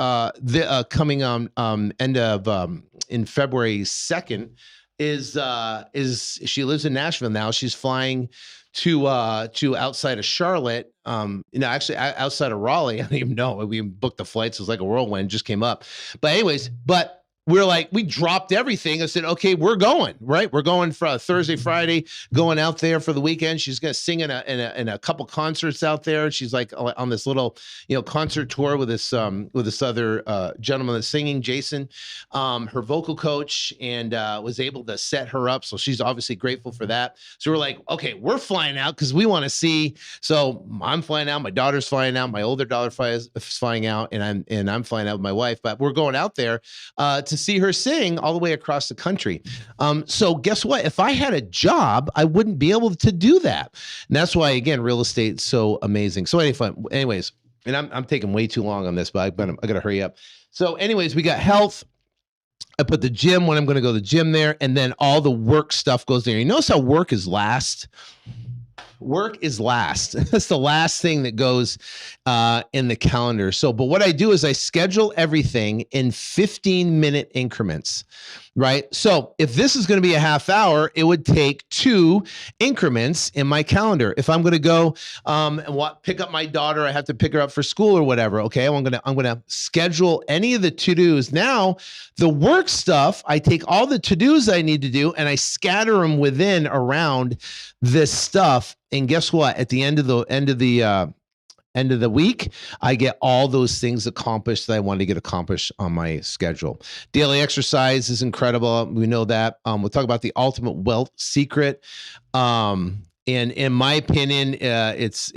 coming on end of in February 2nd is she lives in Nashville now. She's flying to outside of Charlotte, actually outside of Raleigh. I don't even know. We booked the flights. It was like a whirlwind, just came up. But anyways, we're like, we dropped everything. I said, okay, we're going, right? We're going for Thursday, Friday, going out there for the weekend. She's going to sing in a couple concerts out there. She's like on this little, concert tour with this other gentleman that's singing, Jason, her vocal coach, and was able to set her up. So she's obviously grateful for that. So we're like, okay, we're flying out because we want to see. So I'm flying out. My daughter's flying out. My older daughter is flying out, and I'm flying out with my wife. But we're going out there to see her sing all the way across the country. So guess what? If I had a job, I wouldn't be able to do that. And that's why, again, real estate's so amazing. So anyways, and I'm taking way too long on this, but I got to hurry up. So anyways, we got health. I put the gym when I'm going to go to the gym there, and then all the work stuff goes there. You notice how work is last? Work is last. That's the last thing that goes in the calendar. So, but what I do is I schedule everything in 15-minute increments, right? So if this is going to be a half hour, it would take 2 increments in my calendar. If I'm going to go and pick up my daughter, I have to pick her up for school or whatever. Okay, I'm going to schedule any of the to-dos. Now, the work stuff, I take all the to-dos I need to do and I scatter them around this stuff. And guess what? At the end of the week, I get all those things accomplished that I want to get accomplished on my schedule. Daily exercise is incredible. We know that. We'll talk about the ultimate wealth secret. And in my opinion, it's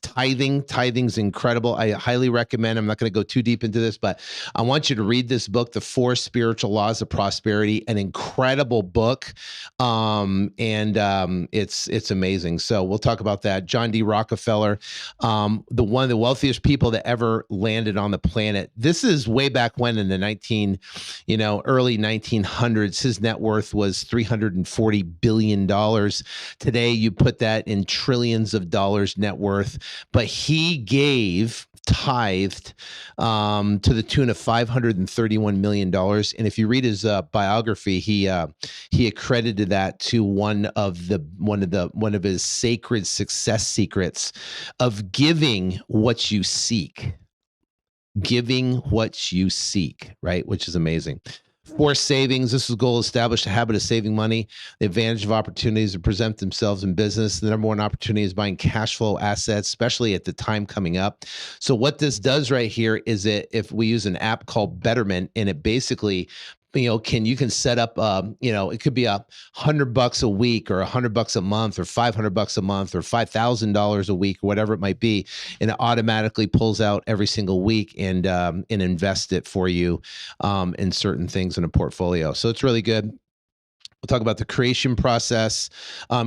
tithing. Tithing's incredible. I highly recommend. I'm not going to go too deep into this, but I want you to read this book, The 4 Spiritual Laws of Prosperity, an incredible book. It's amazing. So we'll talk about that. John D. Rockefeller, one of the wealthiest people that ever landed on the planet. This is way back when in the early 1900s. His net worth was $340 billion. Today, you put that in trillions of dollars net worth, but he tithed to the tune of $531 million. And if you read his biography, he accredited that to one of his sacred success secrets of giving what you seek. Giving what you seek, right? Which is amazing. For savings, this is goal: establish a habit of saving money. The advantage of opportunities to present themselves in business. The number one opportunity is buying cash flow assets, especially at the time coming up. So what this does right here is if we use an app called Betterment, and it basically you can set up, it could be $100 a week or $100 a month or $500 a month or $5,000 a week, or whatever it might be. And it automatically pulls out every single week and invest it for you in certain things in a portfolio. So it's really good. We'll talk about the creation process.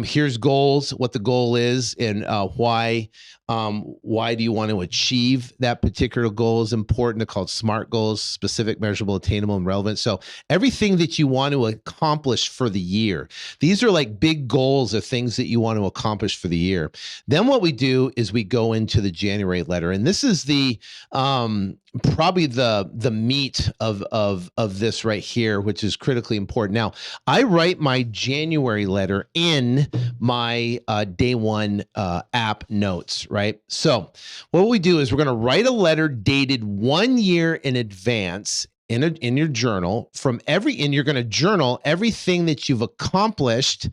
Here's goals, what the goal is, and why do you want to achieve that particular goal is important. They're called SMART goals: specific, measurable, attainable, and relevant. So everything that you want to accomplish for the year, these are like big goals of things that you want to accomplish for the year. Then what we do is we go into the January letter, and this is the probably the meat of this right here, which is critically important. Now, I write my January letter in my day one app notes, right? So what we do is we're going to write a letter dated 1 year in advance in your journal and you're going to journal everything that you've accomplished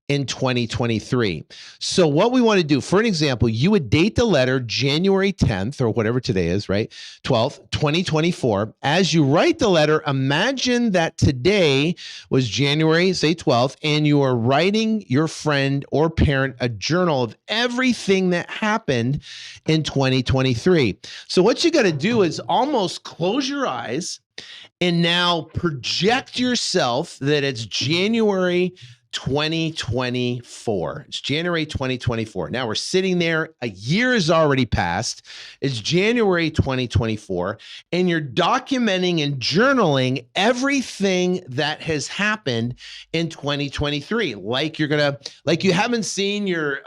in 2023. So what we want to do, for an example, you would date the letter January 10th or whatever today is, right? 12th, 2024. As you write the letter, imagine that today was January, say 12th, and you are writing your friend or parent a journal of everything that happened in 2023. So what you got to do is almost close your eyes and now project yourself that it's January 2024. It's January 2024. Now we're sitting there. A year has already passed. It's January 2024. And you're documenting and journaling everything that has happened in 2023. Like you haven't seen your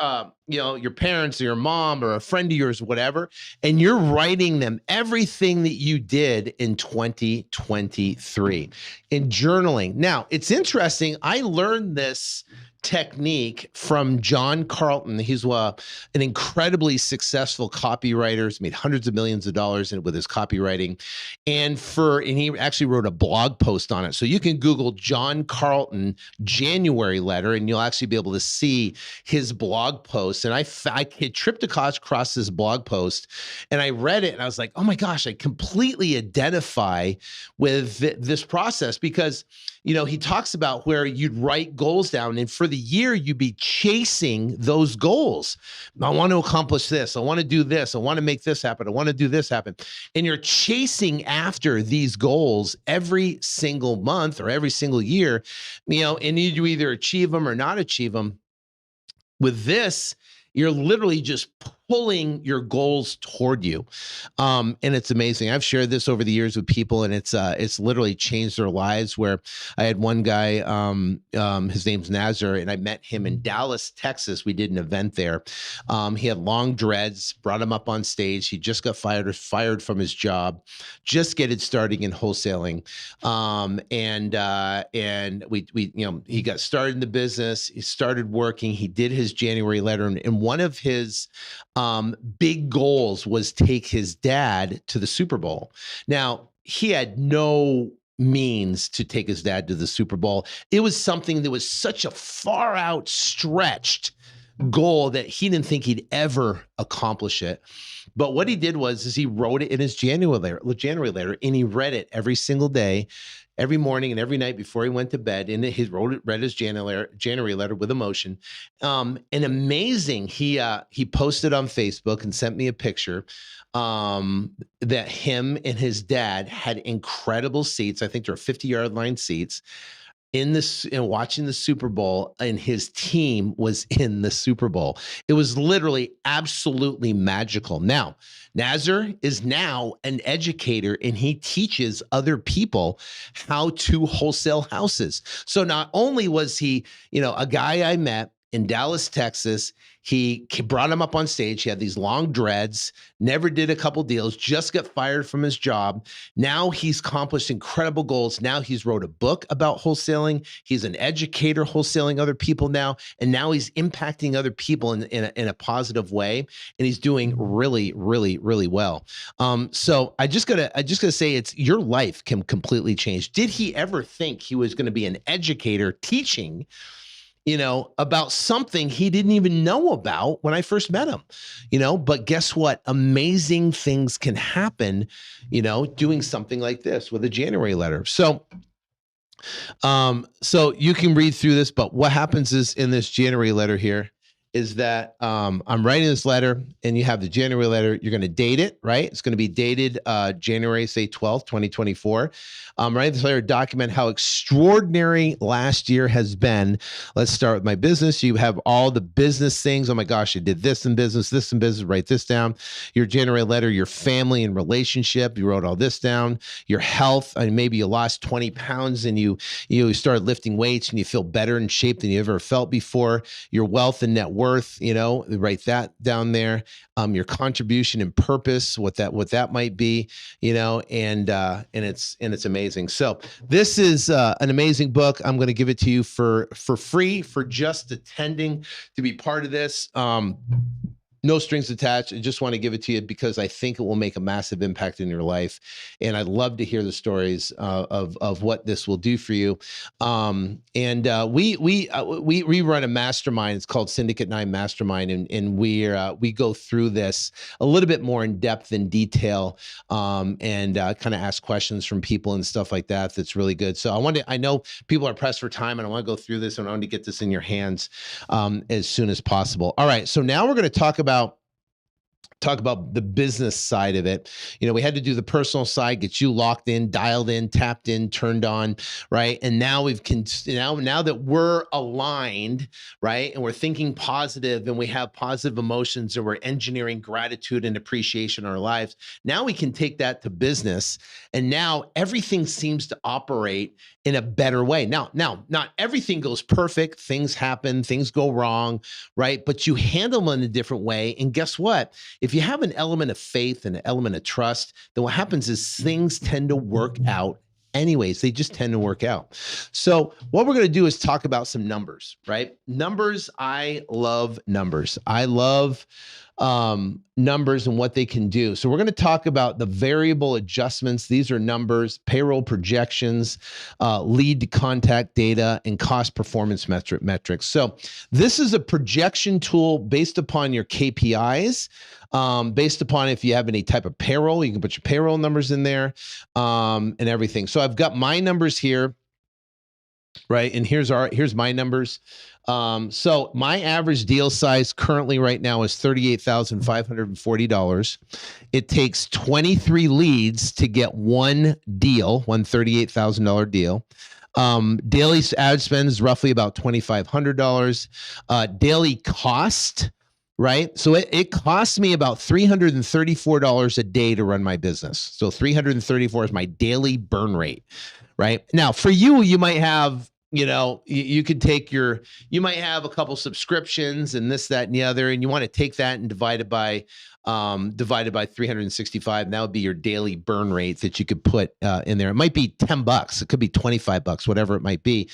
parents or your mom or a friend of yours, whatever, and you're writing them everything that you did in 2023 in journaling. Now, it's interesting. I learned this technique from John Carlton. He's an incredibly successful copywriter. He's made hundreds of millions of dollars with his copywriting. And he actually wrote a blog post on it. So you can Google John Carlton January letter, and you'll actually be able to see his blog post. And I tripped across this blog post, and I read it, and I was like, oh my gosh, I completely identify with this process, because he talks about where you'd write goals down, and for the year you'd be chasing those goals. I want to accomplish this. I want to do this. I want to make this happen. I want to do this happen. And you're chasing after these goals every single month or every single year, and you either achieve them or not achieve them. With this, you're literally just pulling your goals toward you. And it's amazing. I've shared this over the years with people, and it's literally changed their lives. Where I had one guy, his name's Nazar, and I met him in Dallas, Texas. We did an event there. He had long dreads, brought him up on stage. He just got fired from his job, just getting started in wholesaling. And he got started in the business. He started working. He did his January letter, and one of his big goals was take his dad to the Super Bowl. Now, he had no means to take his dad to the Super Bowl. It was something that was such a far out stretched goal that he didn't think he'd ever accomplish it. But what he did was he wrote it in his January letter, and he read it every single day, every morning and every night before he went to bed. And he read his January letter with emotion. And amazing, he posted on Facebook and sent me a picture that him and his dad had incredible seats. I think there were 50-yard line seats in this, and watching the Super Bowl, and his team was in the Super Bowl. It was literally absolutely magical. Now, Nazar is now an educator, and he teaches other people how to wholesale houses. So not only was he, a guy I met in Dallas, Texas, he brought him up on stage. He had these long dreads, never did a couple deals, just got fired from his job. Now he's accomplished incredible goals. Now he's wrote a book about wholesaling. He's an educator wholesaling other people now. And now he's impacting other people in a positive way. And he's doing really, really, really well. So I just gotta say, your life can completely change. Did he ever think he was going to be an educator teaching about something he didn't even know about when I first met him, but guess what? Amazing things can happen, doing something like this with a January letter. So you can read through this, but what happens is in this January letter here is that I'm writing this letter, and you have the January letter. You're going to date it, right? It's going to be dated January, say, 12th, 2024. Writing this letter, document how extraordinary last year has been. Let's start with my business. You have all the business things. Oh my gosh, I did this in business, write this down. Your January letter, your family and relationship, you wrote all this down. Your health, maybe you lost 20 pounds and you started lifting weights and you feel better in shape than you ever felt before. Your wealth and net worth, write that down there. Your contribution and purpose, what that might be, and it's amazing. So this is an amazing book. I'm going to give it to you for free for just attending to be part of this. No strings attached. I just want to give it to you because I think it will make a massive impact in your life. And I'd love to hear the stories of what this will do for you. We run a mastermind. It's called Syndicate 9 Mastermind. And we go through this a little bit more in depth and detail, and kind of ask questions from people and stuff like that. That's really good. So I know people are pressed for time, and I want to go through this, and I want to get this in your hands as soon as possible. All right. So now we're going to talk about the business side of it. We had to do the personal side, get you locked in, dialed in, tapped in, turned on, right? And now now that we're aligned, right? And we're thinking positive, and we have positive emotions, and we're engineering gratitude and appreciation in our lives. Now we can take that to business, and now everything seems to operate in a better way. Now, not everything goes perfect. Things happen, things go wrong, right? But you handle them in a different way. And guess what? If you have an element of faith and an element of trust, then what happens is things tend to work out anyways. They just tend to work out. So what we're going to do is talk about some numbers, right? Numbers. I love numbers. I love numbers and what they can do. So we're going to talk about the variable adjustments. These are numbers, payroll projections, lead to contact data, and cost performance metrics. So this is a projection tool based upon your KPIs, based upon if you have any type of payroll. You can put your payroll numbers in there, and everything. So I've got my numbers here, right? And here's my numbers. So my average deal size currently right now is $38,540. It takes 23 leads to get one deal, one $38,000 deal. Daily ad spend is roughly about $2,500. Daily cost, right? So it costs me about $334 a day to run my business. So 334 is my daily burn rate, right? Now, for you, you might have, you could take you might have a couple subscriptions and this, that, and the other, and you want to take that and divide it by 365. And that would be your daily burn rate that you could put in there. It might be $10. It could be $25, whatever it might be.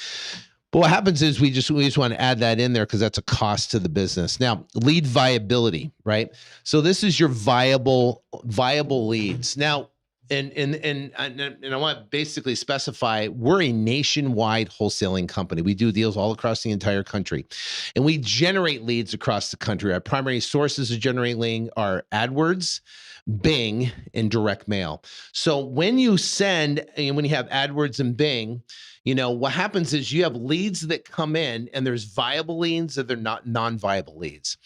But what happens is we just want to add that in there because that's a cost to the business. Now, lead viability, right? So this is your viable leads. Now, and I want to basically specify we're a nationwide wholesaling company. We do deals all across the entire country, and we generate leads across the country. Our primary sources of generating leads are AdWords, Bing, and direct mail. So when you have AdWords and Bing, what happens is you have leads that come in, and there's viable leads and they're not non-viable leads.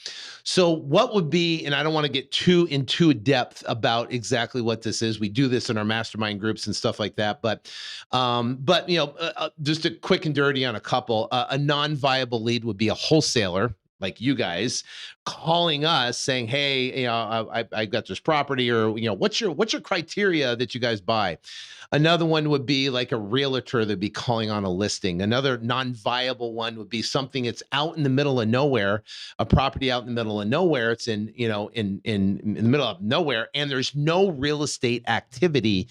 So what would be, and I don't want to get too into depth about exactly what this is. We do this in our mastermind groups and stuff like that. But just a quick and dirty on a couple. A non-viable lead would be a wholesaler like you guys calling us saying, hey, I got this property, or, what's your criteria that you guys buy? Another one would be like a realtor that'd be calling on a listing. Another non-viable one would be something that's out in the middle of nowhere, a property out in the middle of nowhere. It's in the middle of nowhere, and there's no real estate activity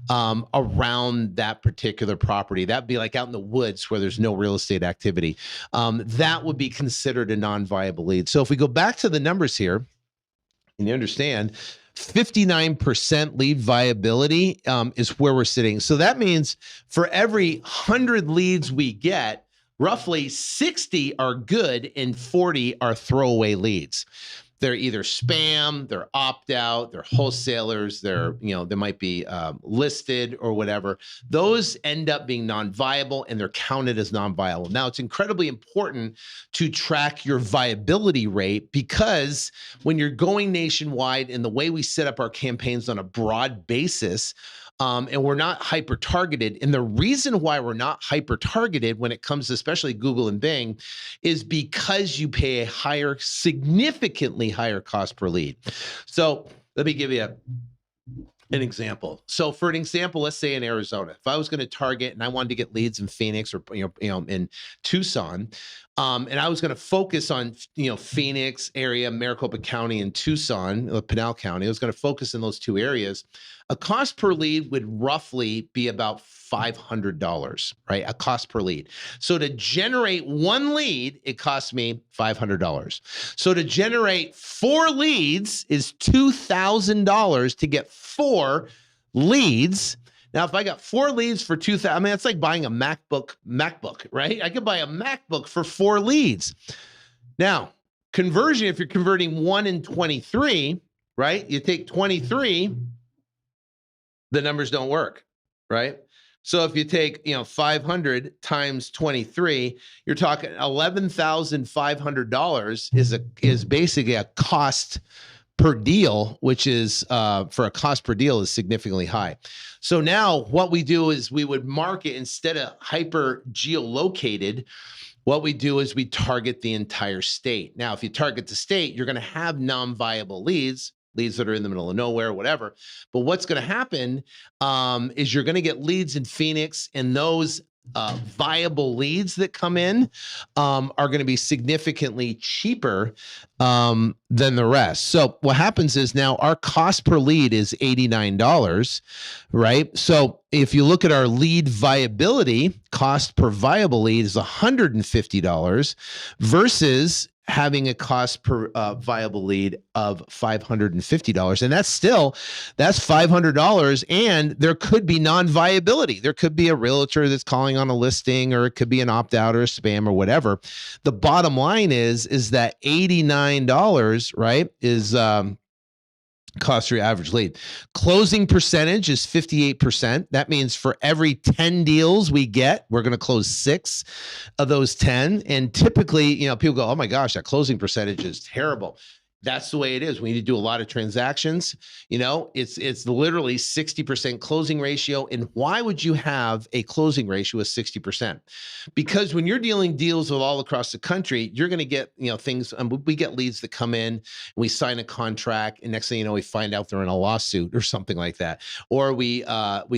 around that particular property. That'd be like out in the woods where there's no real estate activity. That would be considered a non-viable lead. So if we go back to the numbers here, and you understand, 59% lead viability is where we're sitting. So that means for every 100 leads we get, roughly 60 are good and 40 are throwaway leads. They're either spam, they're opt-out, they're wholesalers, they might be listed or whatever. Those end up being non-viable, and they're counted as non-viable. Now, it's incredibly important to track your viability rate, because when you're going nationwide, and the way we set up our campaigns on a broad basis, and we're not hyper-targeted. And the reason why we're not hyper-targeted when it comes to especially Google and Bing is because you pay a significantly higher cost per lead. So let me give you an example. So for an example, let's say in Arizona, if I was going to target and I wanted to get leads in Phoenix or in Tucson, and I was going to focus on Phoenix area, Maricopa County, and Tucson, Pinal County, I was going to focus in those two areas. A cost per lead would roughly be about $500, right? A cost per lead. So to generate one lead, it costs me $500. So to generate 4 leads is $2,000 to get 4 leads. Now, if I got 4 leads for $2,000, I mean, it's like buying a MacBook, right? I could buy a MacBook for 4 leads. Now, conversion, if you're converting 1 in 23, right? You take 23, the numbers don't work, right? So if you take 500 times 23, you're talking $11,500 is basically a cost per deal, which is for a cost per deal is significantly high. So now what we do is we would market, instead of hyper geolocated, what we do is we target the entire state. Now, if you target the state, you're going to have non-viable leads that are in the middle of nowhere, whatever. But what's going to happen is you're going to get leads in Phoenix, and those viable leads that come in are going to be significantly cheaper than the rest. So what happens is now our cost per lead is $89, right? So if you look at our lead viability, cost per viable lead is $150 versus having a cost per viable lead of $550. And that's $500. And there could be non-viability. There could be a realtor that's calling on a listing, or it could be an opt-out or a spam or whatever. The bottom line is that $89, right, is cost for your average lead. Closing percentage is 58%. That means for every 10 deals we get, we're going to close 6 of those 10. And typically, people go, oh my gosh, that closing percentage is terrible. That's the way it is. We need to do a lot of transactions. It's literally 60% closing ratio. And why would you have a closing ratio of 60%? Because when you're dealing deals with all across the country, you're going to get, things. We get leads that come in, and we sign a contract, and next thing you know, we find out they're in a lawsuit or something like that. Or we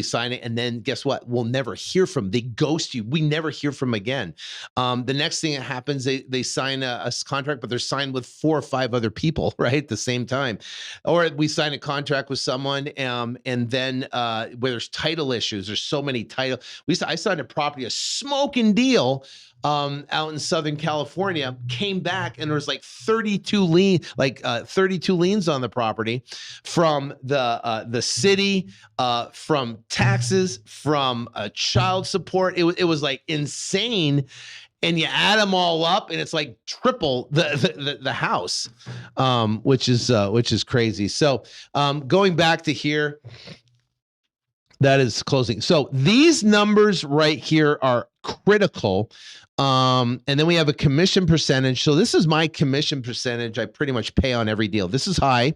sign it, and then guess what? We'll never hear from them. They ghost you. We never hear from them again. The next thing that happens, they sign a contract, but they're signed with 4 or 5 other people, right, at the same time. Or we sign a contract with someone, and then where there's title issues, there's so many title. I signed a property, a smoking deal out in Southern California, came back, and there was like 32 liens on the property from the city, from taxes, from child support. It was like insane. And you add them all up, and it's like triple the house, which is crazy. So going back to here, that is closing. So these numbers right here are critical. And then we have a commission percentage. So this is my commission percentage. I pretty much pay on every deal. This is high.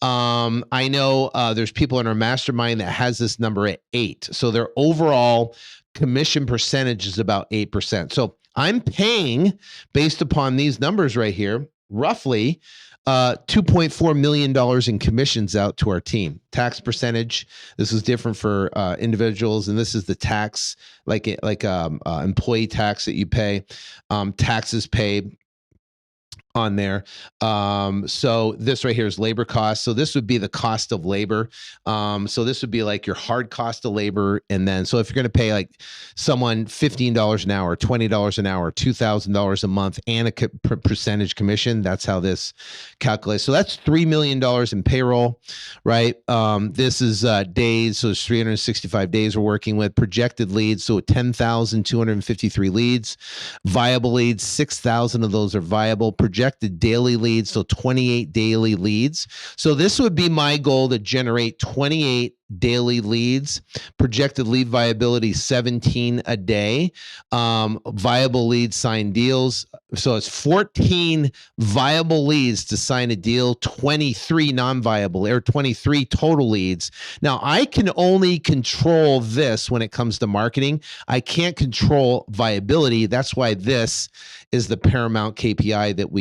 I know there's people in our mastermind that has this number at 8. So their overall commission percentage is about 8%. So I'm paying, based upon these numbers right here, roughly $2.4 million in commissions out to our team. Tax percentage, this is different for individuals, and this is the tax, like employee tax that you pay, taxes paid on there. So this right here is labor cost. So this would be the cost of labor. So this would be like your hard cost of labor. And then, so if you're going to pay like someone $15 an hour, $20 an hour, $2,000 a month, and a percentage commission, that's how this calculates. So that's $3 million in payroll, right? This is days. So it's 365 days we're working with. Projected leads. So 10,253 leads. Viable leads, 6,000 of those are viable. Projected daily leads, so 28 daily leads. So this would be my goal, to generate 28 daily leads. Projected lead viability, 17 a day. Viable leads, signed deals. So it's 14 viable leads to sign a deal, 23 non-viable, or 23 total leads. Now, I can only control this when it comes to marketing. I can't control viability. That's why this is the paramount KPI that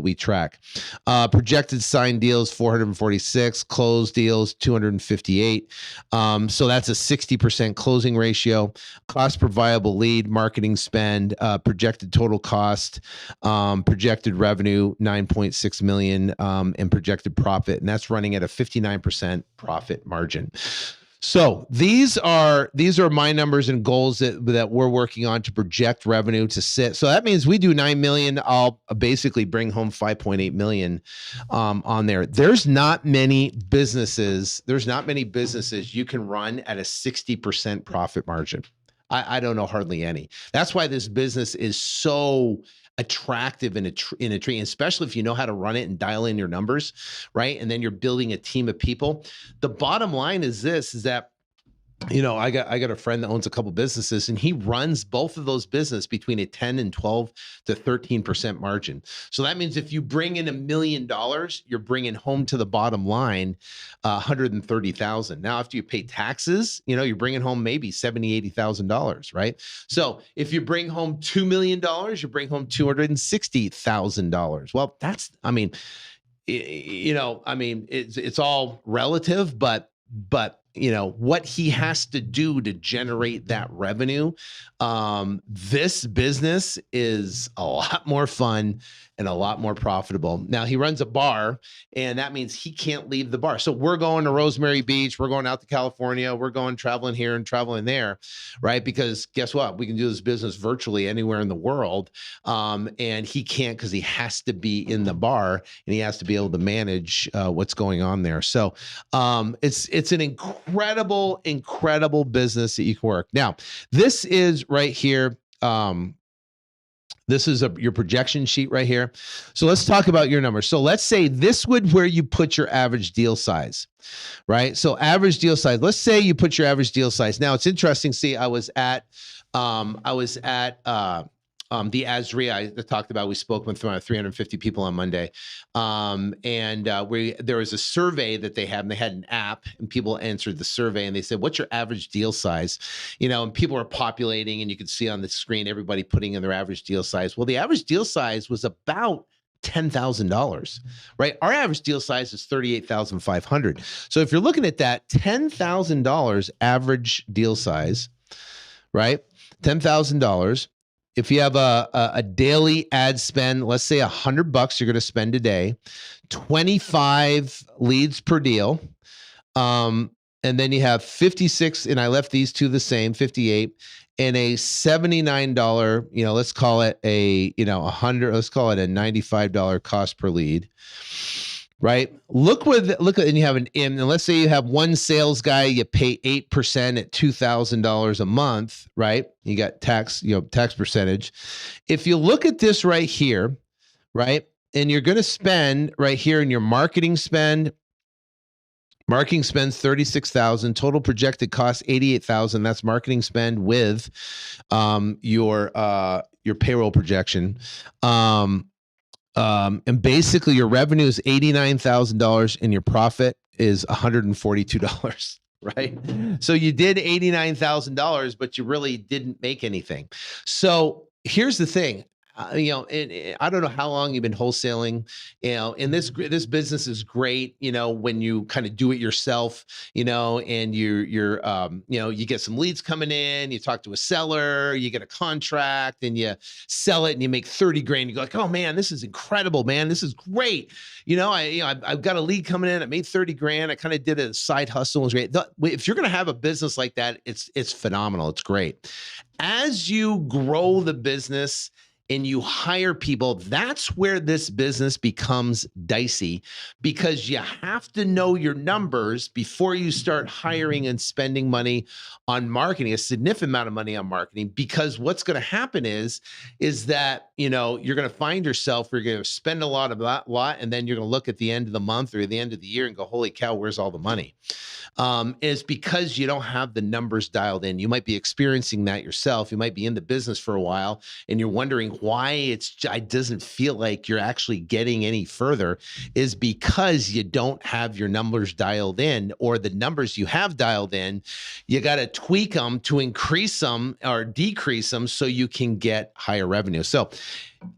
we track. Projected signed deals, 446. Closed deals, 258. So that's a 60% closing ratio. Cost per viable lead, marketing spend, projected total cost, projected revenue, 9.6 million, and projected profit. And that's running at a 59% profit margin. So these are my numbers and goals that we're working on to project revenue to sit. So that means we do 9 million. I'll basically bring home 5.8 million on there. There's not many businesses you can run at a 60% profit margin. I don't know hardly any. That's why this business is so attractive in a tree, especially if you know how to run it and dial in your numbers, right? And then you're building a team of people. The bottom line is that I got a friend that owns a couple businesses, and he runs both of those businesses between a 10 and 12 to 13% margin. So that means if you bring in $1 million, you're bringing home to the bottom line $130,000. Now, after you pay taxes, you're bringing home maybe $70,000, $80,000, right? So if you bring home $2 million, you bring home $260,000. Well, it's all relative, but what he has to do to generate that revenue. This business is a lot more fun and a lot more profitable. Now he runs a bar, and that means he can't leave the bar. So we're going to Rosemary Beach, we're going out to California, we're going traveling here and traveling there, right? Because guess what? We can do this business virtually anywhere in the world. And he can't, because he has to be in the bar and he has to be able to manage what's going on there. So it's an incredible business that you can work. Now, this is right here. This is your projection sheet right here. So let's talk about your numbers. So let's say this would where you put your average deal size, right? So average deal size. Let's say you put your average deal size. Now it's interesting. See, I was at the ASRI I talked about. We spoke with 350 people on Monday, there was a survey that they had, and they had an app, and people answered the survey, and they said, "What's your average deal size?" And people are populating, and you could see on the screen everybody putting in their average deal size. Well, the average deal size was about $10,000, right? Our average deal size is $38,500. So if you're looking at that, $10,000 average deal size, right? $10,000. If you have a daily ad spend, let's say $100 you're going to spend a day, 25 leads per deal. And then you have 56, and I left these two the same, 58, and a $79, let's call it a, let's call it a $95 cost per lead. Right. Look at, and you have and let's say you have one sales guy, you pay 8% at $2,000 a month, right? You got tax percentage. If you look at this right here, right, and you're going to spend right here in your marketing spends $36,000, total projected cost $88,000. That's marketing spend with your payroll projection. And basically your revenue is $89,000 and your profit is $142, right? So you did $89,000, but you really didn't make anything. So here's the thing. I don't know how long you've been wholesaling, and this business is great, when you kind of do it yourself, and you get some leads coming in, you talk to a seller, you get a contract, and you sell it, and you make 30 grand. You go like, oh man, this is incredible, man. This is great. I've got a lead coming in. I made 30 grand. I kind of did a side hustle. It was great. If you're going to have a business like that, it's phenomenal. It's great. As you grow the business and you hire people, that's where this business becomes dicey, because you have to know your numbers before you start hiring and spending money on marketing, a significant amount of money on marketing, because what's going to happen is that, you're going to find yourself, you're going to spend a lot, and then you're going to look at the end of the month or the end of the year and go, holy cow, where's all the money? Is because you don't have the numbers dialed in. You might be experiencing that yourself. You might be in the business for a while and you're wondering why it doesn't feel like you're actually getting any further, is because you don't have your numbers dialed in, or the numbers you have dialed in, you got to tweak them to increase them or decrease them so you can get higher revenue. So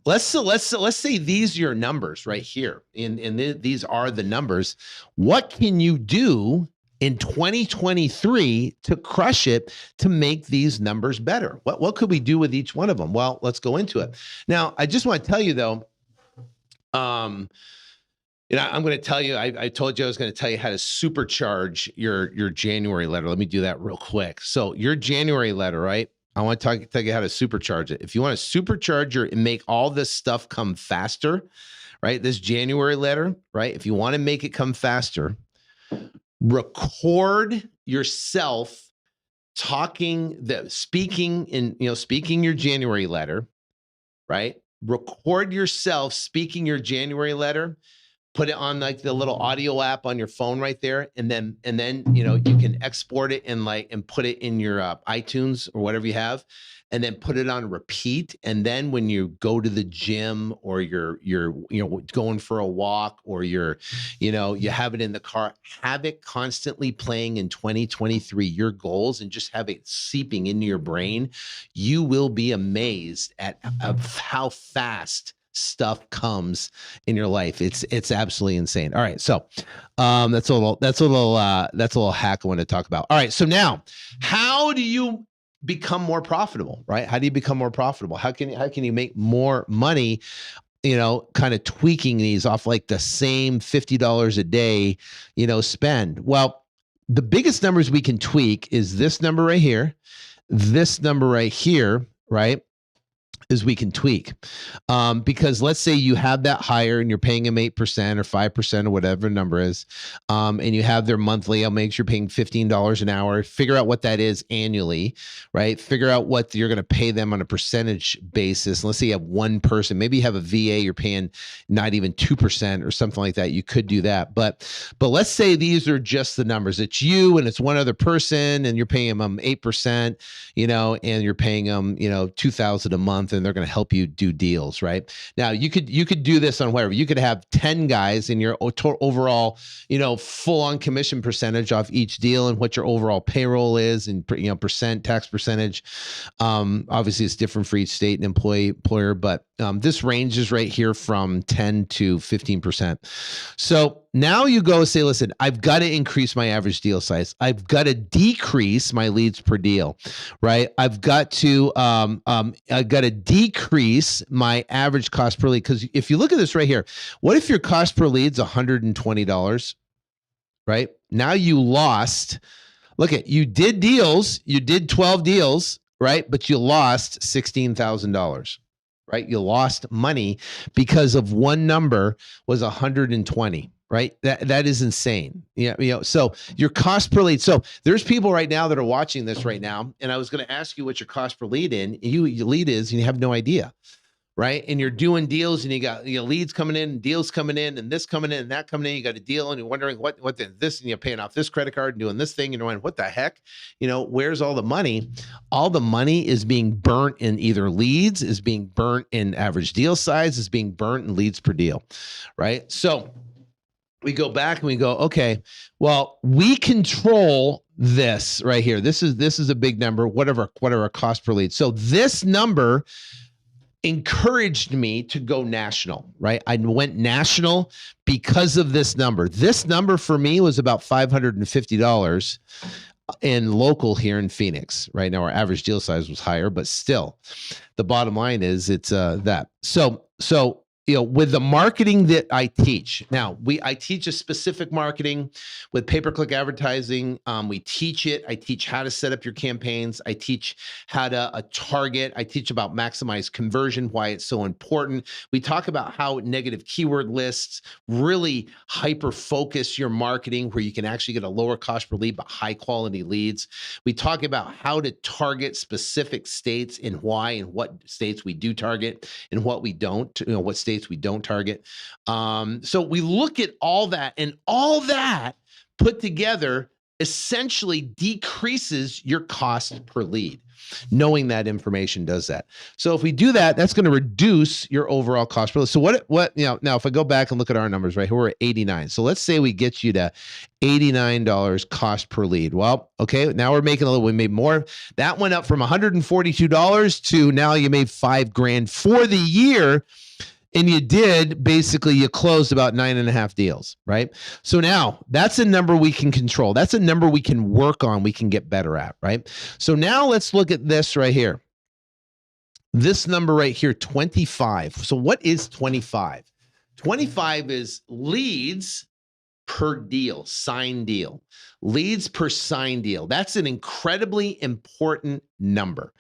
let's say these are your numbers right here, and these are the numbers. What can you do in 2023 to crush it, to make these numbers better? What could we do with each one of them? Well, let's go into it. Now, I just want to tell you though, I'm going to tell you, I told you I was going to tell you how to supercharge your January letter. Let me do that real quick. So your January letter, right? I want to tell you how to supercharge it. If you want to supercharge and make all this stuff come faster, right? This January letter, right? If you want to make it come faster, record yourself speaking your January letter, right? Record yourself speaking your January letter, put it on like the little audio app on your phone right there. And then, you can export it and put it in your iTunes or whatever you have, and then put it on repeat. And then when you go to the gym, or you're going for a walk, or you have it in the car, have it constantly playing in 2023, your goals, and just have it seeping into your brain. You will be amazed at how fast stuff comes in your life. It's absolutely insane. All right, so that's a little hack I want to talk about. All right, so now how do you become more profitable, right? How do you become more profitable? How can you make more money? Kind of tweaking these off like the same $50 a day, spend. Well, the biggest numbers we can tweak is this number right here, this number right here, right? Is we can tweak. Because let's say you have that hire and you're paying them 8% or 5% or whatever the number is, and you have their monthly, I'll make sure you're paying $15 an hour, figure out what that is annually, right? Figure out what you're going to pay them on a percentage basis. Let's say you have one person, maybe you have a VA, you're paying not even 2% or something like that. You could do that. But let's say these are just the numbers. It's you and it's one other person and you're paying them 8%, and you're paying them, $2,000 a month, and they're going to help you do deals, right? Now you could do this on whatever. You could have 10 guys in your overall, full on commission percentage off each deal and what your overall payroll is and tax percentage. Obviously it's different for each state and employer, but this ranges right here from 10 to 15%. So now you go say, listen, I've got to increase my average deal size. I've got to decrease my leads per deal, right? I've got to decrease my average cost per lead. Because if you look at this right here, what if your cost per lead is $120, right? Now you lost, you did deals, you did 12 deals, right? But you lost $16,000. Right? You lost money because of one number was 120, right? That is insane. So your cost per lead. So there's people right now that are watching this right now. And I was going to ask you what your cost per lead your lead is, and you have no idea. Right? And you're doing deals and you got leads coming in and deals coming in and this coming in and that coming in. You got a deal and you're wondering what this, and you're paying off this credit card and doing this thing. And you're wondering, what the heck? Where's all the money? All the money is being burnt in either leads, is being burnt in average deal size, is being burnt in leads per deal. Right? So we go back and we go, okay, well, we control this right here. This is a big number, whatever our cost per lead. So this number encouraged me to go national, right? I went national because of this number. This number for me was about $550 in local here in Phoenix. Right now, our average deal size was higher, but still, the bottom line is it's that. So with the marketing that I teach, I teach a specific marketing with pay-per-click advertising. We teach it. I teach how to set up your campaigns. I teach how to target. I teach about maximize conversion, why it's so important. We talk about how negative keyword lists really hyper-focus your marketing, where you can actually get a lower cost per lead, but high quality leads. We talk about how to target specific states and why, and what states we do target and what we don't, what states we don't target. So we look at all that, and all that put together essentially decreases your cost per lead. Knowing that information does that. So if we do that, that's going to reduce your overall cost per lead. So now if I go back and look at our numbers, right here, we're at 89. So let's say we get you to $89 cost per lead. Well, okay, now we made more. That went up from $142 to now you made $5,000 for the year. And you closed about 9.5 deals, right? So now that's a number we can control. That's a number we can work on, we can get better at, right? So now let's look at this right here. This number right here, 25. So what is 25? 25 is leads per deal, signed deal. Leads per signed deal. That's an incredibly important number.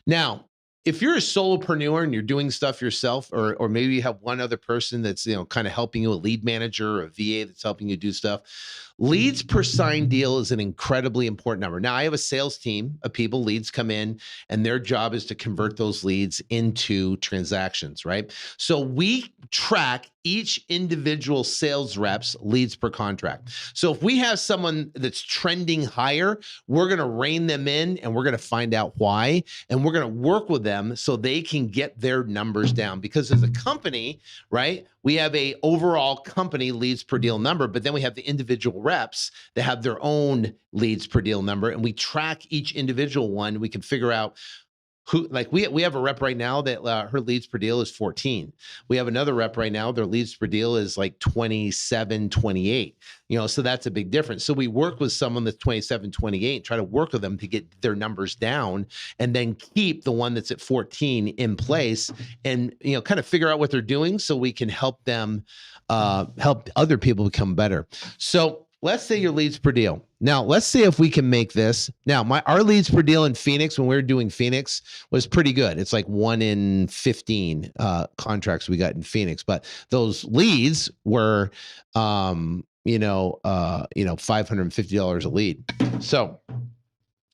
Now, if you're a solopreneur and you're doing stuff yourself, or maybe you have one other person that's kind of helping you, a lead manager or a VA that's helping you do stuff, leads per signed deal is an incredibly important number. Now, I have a sales team of people, leads come in, and their job is to convert those leads into transactions, right? So we track each individual sales rep's leads per contract. So if we have someone that's trending higher, we're going to rein them in and we're going to find out why. And we're going to work with them so they can get their numbers down. Because as a company, right, we have a overall company leads per deal number, but then we have the individual reps that have their own leads per deal number. And we track each individual one. We can figure out who, like we have a rep right now that her leads per deal is 14. We have another rep right now, their leads per deal is like 27, 28. So that's a big difference. So we work with someone that's 27, 28, try to work with them to get their numbers down, and then keep the one that's at 14 in place, and kind of figure out what they're doing so we can help them help other people become better. So let's say your leads per deal. Now, let's see if we can make this. Now, our leads per deal in Phoenix, when we were doing Phoenix, was pretty good. It's like 1 in 15 contracts we got in Phoenix, but those leads were, $550 a lead. So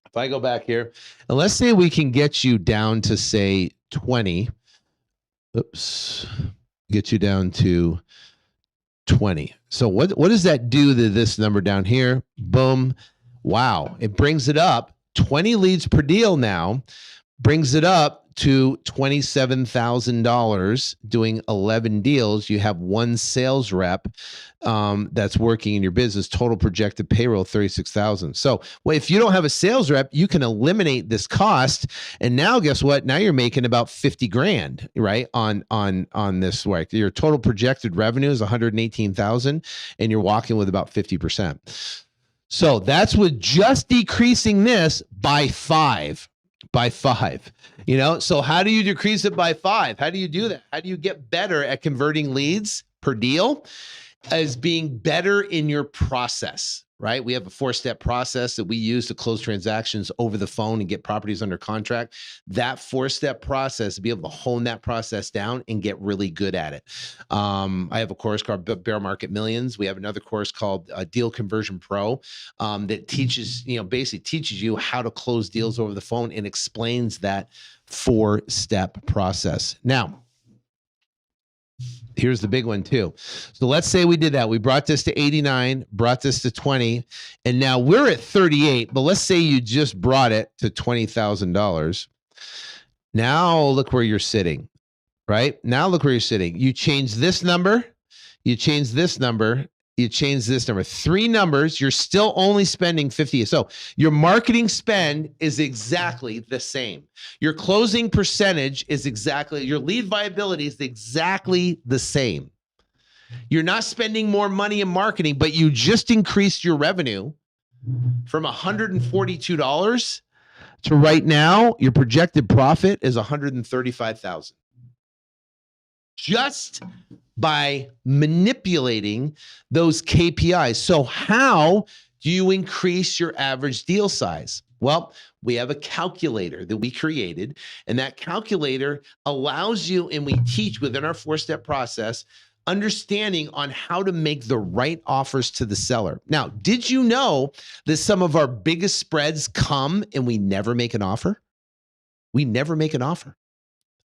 if I go back here, and let's say we can get you down to say 20. Oops, get you down to 20. So what does that do to this number down here? Boom. Wow. It brings it up 20 leads per deal now, brings it up to $27,000 doing 11 deals. You have one sales rep that's working in your business. Total projected payroll, 36,000. So if you don't have a sales rep, you can eliminate this cost. And now guess what? Now you're making about 50 grand, right? On this work. Your total projected revenue is 118,000 and you're walking with about 50%. So that's with just decreasing this by 5. So how do you decrease it by 5? How do you do that? How do you get better at converting leads per deal? As being better in your process, right? We have a 4-step process that we use to close transactions over the phone and get properties under contract. That 4-step process, to be able to hone that process down and get really good at it. I have a course called Bear Market Millions. We have another course called Deal Conversion Pro that teaches, basically teaches you how to close deals over the phone and explains that 4-step process. Now, here's the big one too. So let's say we did that. We brought this to 89, brought this to 20, and now we're at 38, but let's say you just brought it to $20,000. Now look where you're sitting, right? Now look where you're sitting. You change this number, you change this number, you change this number. 3 numbers, you're still only spending 50. So your marketing spend is exactly the same. Your closing percentage is exactly, your lead viability is exactly the same. You're not spending more money in marketing, but you just increased your revenue from $142 to right now, your projected profit is $135,000. Just by manipulating those KPIs. So how do you increase your average deal size? Well, we have a calculator that we created, and that calculator allows you, and we teach within our 4-step process, understanding on how to make the right offers to the seller. Now, did you know that some of our biggest spreads come and we never make an offer? We never make an offer.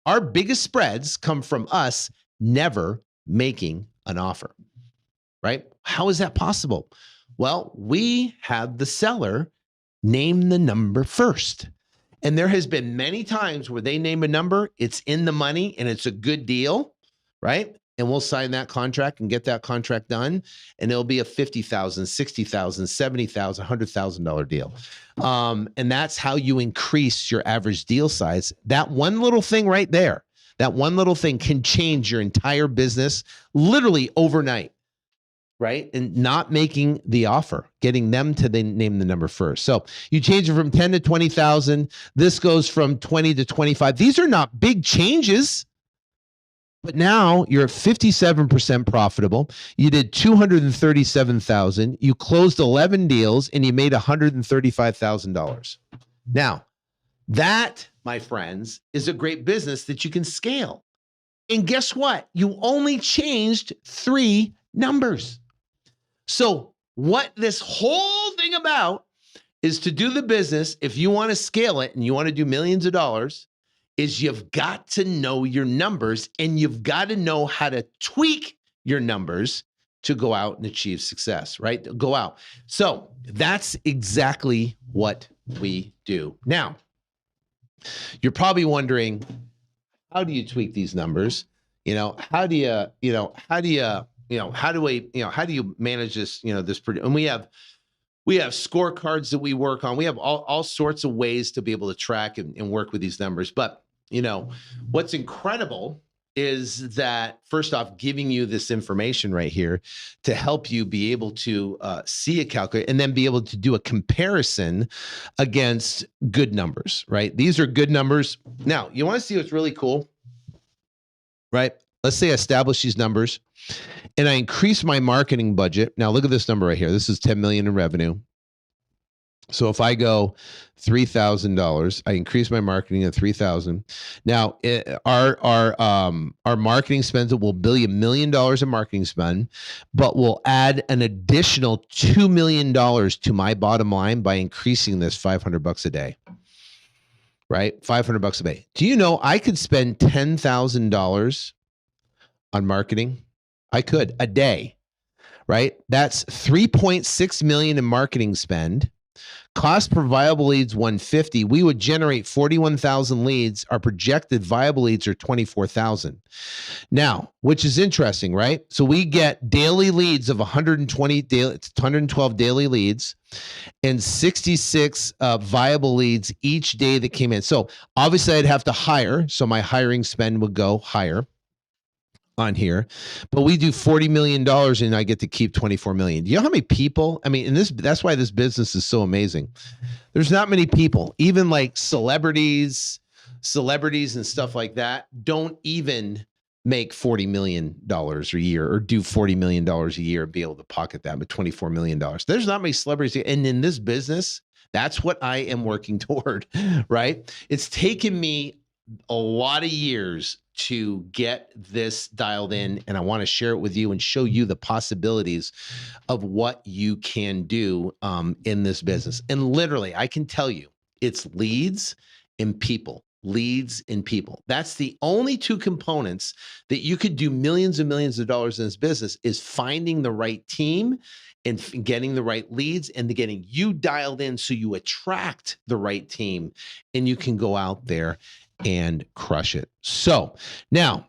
Our biggest spreads come from us never making an offer, right? How is that possible? Well, we have the seller name the number first. And there has been many times where they name a number, it's in the money and it's a good deal, right? And we'll sign that contract and get that contract done. And it'll be a $50,000, $60,000, $70,000, $100,000 deal. And that's how you increase your average deal size. That one little thing right there, that one little thing can change your entire business literally overnight, right? And not making the offer, getting them to then name the number first. So you change it from 10 to 20,000. This goes from 20 to 25. These are not big changes. But now you're at 57% profitable. You did 237,000. You closed 11 deals and you made $135,000. Now, that, my friends, is a great business that you can scale. And guess what? You only changed 3 numbers. So what this whole thing about is to do the business, if you want to scale it and you want to do millions of dollars, is you've got to know your numbers and you've got to know how to tweak your numbers to go out and achieve success, right? Go out. So that's exactly what we do. Now, you're probably wondering, how do you tweak these numbers? How do you manage this, this, and we have We have scorecards that we work on. We have all sorts of ways to be able to track and work with these numbers. But, what's incredible is that, first off, giving you this information right here to help you be able to see a calculator and then be able to do a comparison against good numbers, right? These are good numbers. Now, you want to see what's really cool, right? Let's say I establish these numbers and I increase my marketing budget. Now, look at this number right here. This is 10 million in revenue. So if I go $3,000, I increase my marketing at 3,000. Now, our marketing spends will bill you $1 million in marketing spend, but we'll add an additional $2 million to my bottom line by increasing this $500 a day. Right, $500 a day. Do you know I could spend $10,000 on marketing? I could a day. Right, that's 3.6 million in marketing spend. Cost per viable leads 150. We would generate 41,000 leads. Our projected viable leads are 24,000. Now, which is interesting, right? So we get daily leads of 112 daily leads and 66 viable leads each day that came in. So obviously I'd have to hire. So my hiring spend would go higher on here, but we do $40 million and I get to keep 24 million. Do you know how many people? I mean, and that's why this business is so amazing. There's not many people, even like celebrities and stuff like that don't even make $40 million a year or do $40 million a year and be able to pocket that with $24 million. There's not many celebrities. And in this business, that's what I am working toward, right? It's taken me a lot of years to get this dialed in, and I want to share it with you and show you the possibilities of what you can do in this business. And literally, I can tell you, it's leads and people. Leads and people. That's the only two components that you could do millions and millions of dollars in this business, is finding the right team and getting the right leads and getting you dialed in so you attract the right team and you can go out there and crush it. So now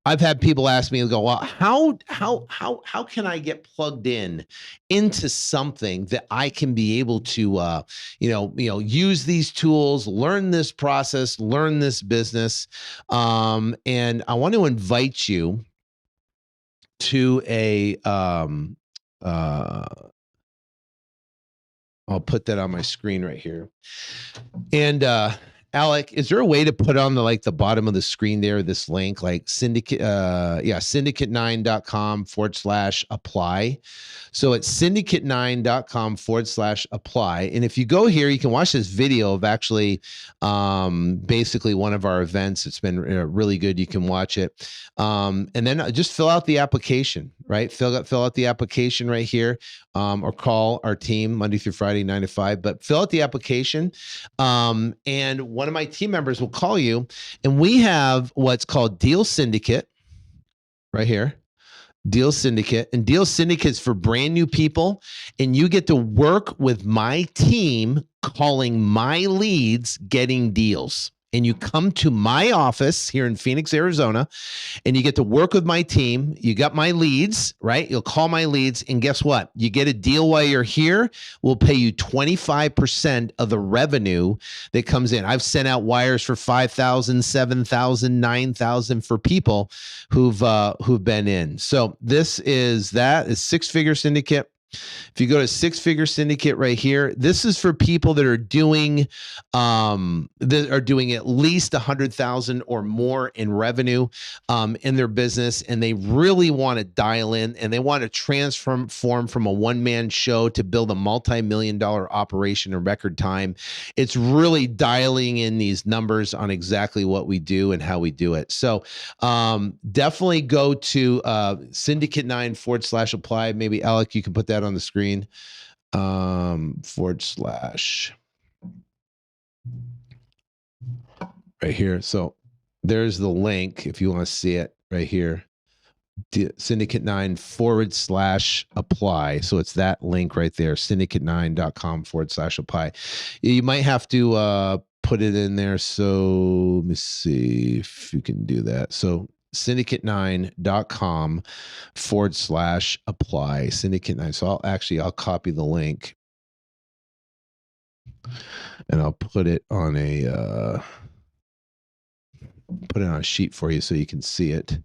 I've had people ask me, go, well, how can I get plugged into something that I can be able to, use these tools, learn this process, learn this business. And I want to invite you to I'll put that on my screen right here. And, Alec, is there a way to put on the bottom of the screen there, this link, like syndicate9.com/apply. So it's syndicate9.com/apply. And if you go here, you can watch this video of actually basically one of our events. It's been really good. You can watch it. And then just fill out the application, right? Fill out the application right here, or call our team Monday through Friday, 9 to 5, but fill out the application. And one of my team members will call you, and we have what's called Deal Syndicate right here. Deal Syndicate, and Deal Syndicate's for brand new people, and you get to work with my team calling my leads, getting deals. And you come to my office here in Phoenix, Arizona, and you get to work with my team. You got my leads, right? You'll call my leads, and guess what? You get a deal while you're here. We'll pay you 25% of the revenue that comes in. I've sent out wires for 5,000, 7,000, 9,000 for people who've been in. So this is Six Figure Syndicate. If you go to Six Figure Syndicate right here, this is for people that are doing at least 100,000 or more in revenue in their business, and they really want to dial in and they want to transform from a one-man show to build a multi-million-dollar operation in record time. It's really dialing in these numbers on exactly what we do and how we do it. So definitely go to Syndicate9/apply. Maybe Alec, you can put that on the screen, / right here. So there's the link if you want to see it right here. Syndicate9/apply. So it's that link right there, syndicate9.com/apply. You might have to put it in there. So let me see if you can do that. So syndicate9.com/apply. Syndicate9. So I'll copy the link. and I'll put it on a sheet for you so you can see it.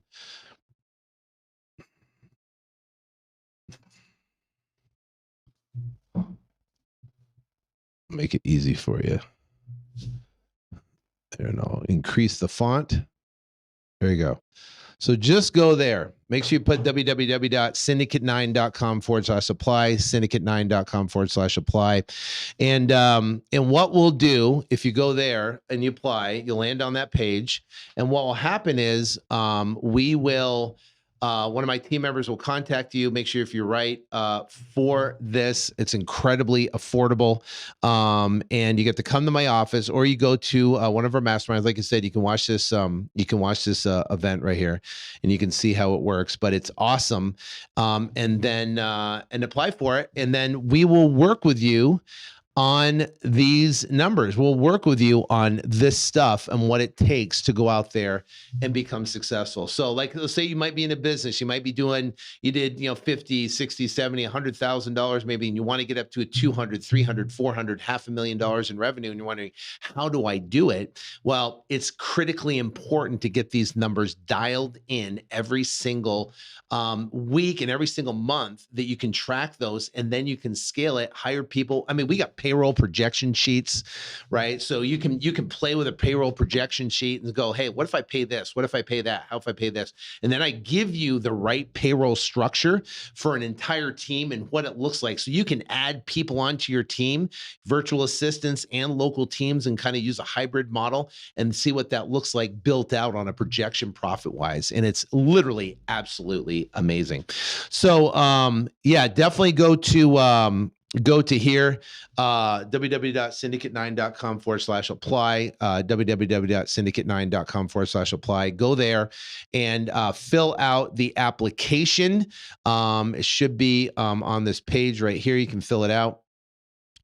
Make it easy for you. There, and I'll increase the font. There you go. So just go there. Make sure you put www.syndicate9.com/apply, syndicate9.com/apply. And what we'll do, if you go there and you apply, you'll land on that page. And what will happen is we will, one of my team members will contact you. Make sure if you're right for this. It's incredibly affordable. And you get to come to my office, or you go to one of our masterminds. Like I said, you can watch this event right here, and you can see how it works. But it's awesome. And then apply for it, and then we will work with you on these numbers. We'll work with you on this stuff and what it takes to go out there and become successful. So like, let's say you might be in a business, you might be doing, you did, $50, 60, 70, $100,000 maybe, and you want to get up to a 200, 300, 400, $500,000 in revenue. And you're wondering, how do I do it? Well, it's critically important to get these numbers dialed in every single week and every single month, that you can track those, and then you can scale it, hire people. I mean, we got payroll projection sheets, right? So you can play with a payroll projection sheet and go, hey, what if I pay this? What if I pay that? How if I pay this? And then I give you the right payroll structure for an entire team and what it looks like. So you can add people onto your team, virtual assistants and local teams, and kind of use a hybrid model and see what that looks like built out on a projection profit wise. And it's literally absolutely amazing. So yeah, definitely go to here, www.syndicate9.com/apply, www.syndicate9.com/apply. Go there and fill out the application. It should be on this page right here. You can fill it out.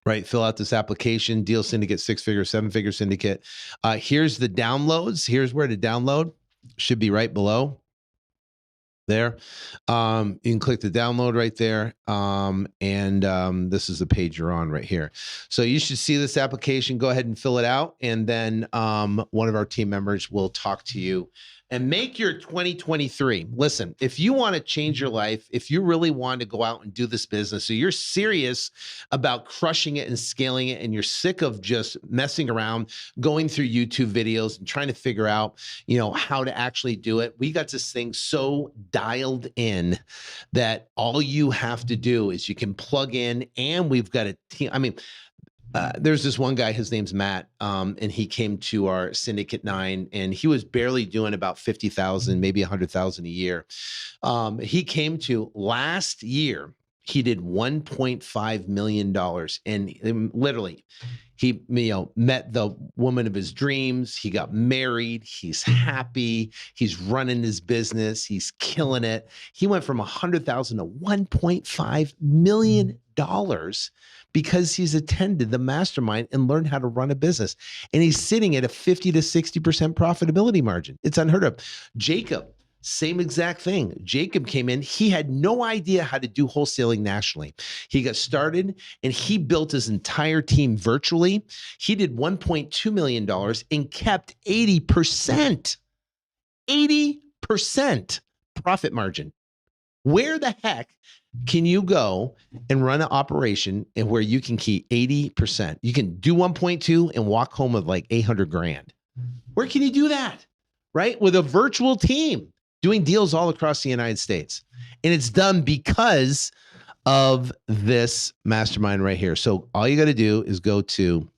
Right, fill out this application, Deal Syndicate, 6-figure, 7-figure syndicate. Here's the downloads. Here's where to download. Should be right below there. You can click the download right there. And this is the page you're on right here. So you should see this application. Go ahead and fill it out. And then one of our team members will talk to you and make your 2023. Listen, if you want to change your life, if you really want to go out and do this business, so you're serious about crushing it and scaling it, and you're sick of just messing around, going through YouTube videos and trying to figure out, how to actually do it. We got this thing so dialed in that all you have to do is you can plug in, and we've got a team. I mean, there's this one guy, his name's Matt, and he came to our Syndicate 9, and he was barely doing about 50,000, maybe 100,000 a year. He came to last year, he did $1.5 million, and literally he, met the woman of his dreams. He got married. He's happy. He's running his business. He's killing it. He went from 100,000 to $1.5 million because he's attended the mastermind and learned how to run a business. And he's sitting at a 50 to 60% profitability margin. It's unheard of. Jacob, same exact thing. Jacob came in. He had no idea how to do wholesaling nationally. He got started and he built his entire team virtually. He did $1.2 million and kept 80%. 80% profit margin. Where the heck can you go and run an operation and where you can keep 80%? You can do 1.2 and walk home with like 800 grand. Where can you do that? Right? With a virtual team doing deals all across the United States. And it's done because of this mastermind right here. So all you got to do is go to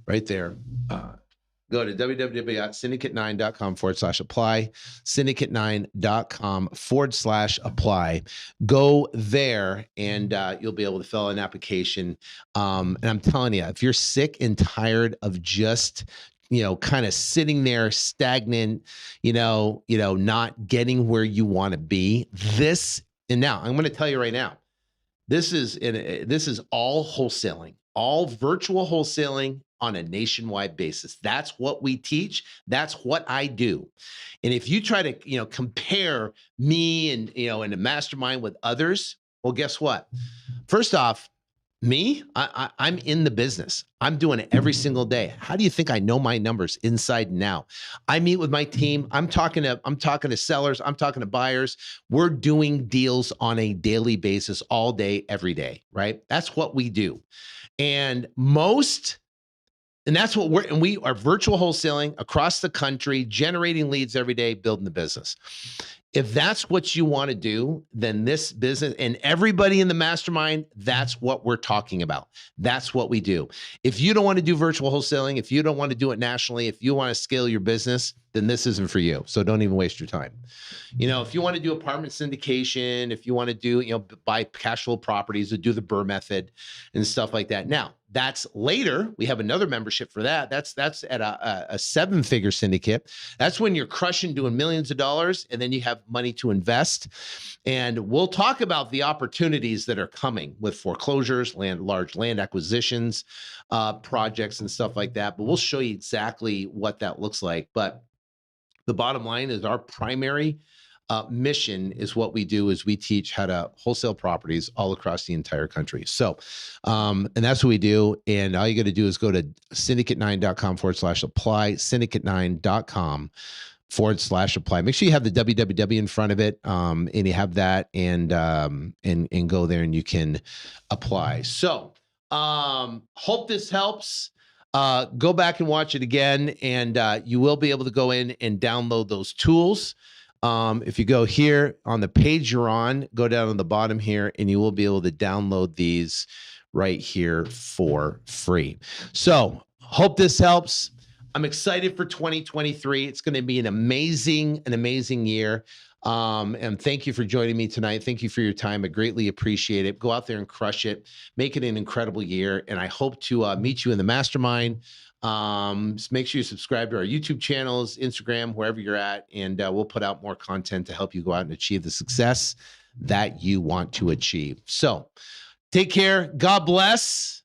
right there. Go to www.syndicate9.com/apply, syndicate9.com/apply. Go there and you'll be able to fill out an application. And I'm telling you, if you're sick and tired of just, kind of sitting there stagnant, not getting where you want to be, and now I'm going to tell you right now, this is all wholesaling, all virtual wholesaling on a nationwide basis. That's what we teach. That's what I do. And if you try to, compare me and, in a mastermind with others, well, guess what? First off, Me, I'm in the business. I'm doing it every single day. How do you think I know my numbers inside and out? I meet with my team. I'm talking to sellers. I'm talking to buyers. We're doing deals on a daily basis, all day, every day. Right? That's what we do. And that's what we are virtual wholesaling across the country, generating leads every day, building the business. If that's what you want to do, then this business and everybody in the mastermind, that's what we're talking about. That's what we do. If you don't want to do virtual wholesaling, if you don't want to do it nationally, if you want to scale your business, then this isn't for you. So don't even waste your time. If you want to do apartment syndication, if you want to do, buy cash flow properties or do the BRRRR method and stuff like that. Now, that's later. We have another membership for that. That's at a 7-figure syndicate. That's when you're crushing, doing millions of dollars, and then you have money to invest. And we'll talk about the opportunities that are coming with foreclosures, large land acquisitions, projects and stuff like that. But we'll show you exactly what that looks like. But the bottom line is our primary mission is what we do is we teach how to wholesale properties all across the entire country. So, and that's what we do. And all you got to do is go to syndicate9.com/apply, syndicate9.com/apply. Make sure you have the www in front of it, and you have that, and go there and you can apply. So, hope this helps. Go back and watch it again, and you will be able to go in and download those tools. If you go here on the page you're on, go down on the bottom here, and you will be able to download these right here for free. So hope this helps. I'm excited for 2023. It's going to be an amazing year. And thank you for joining me tonight. Thank you for your time. I greatly appreciate it. Go out there and crush it. Make it an incredible year. And I hope to meet you in the mastermind. Just make sure you subscribe to our YouTube channels, Instagram, wherever you're at, and we'll put out more content to help you go out and achieve the success that you want to achieve. So take care. God bless.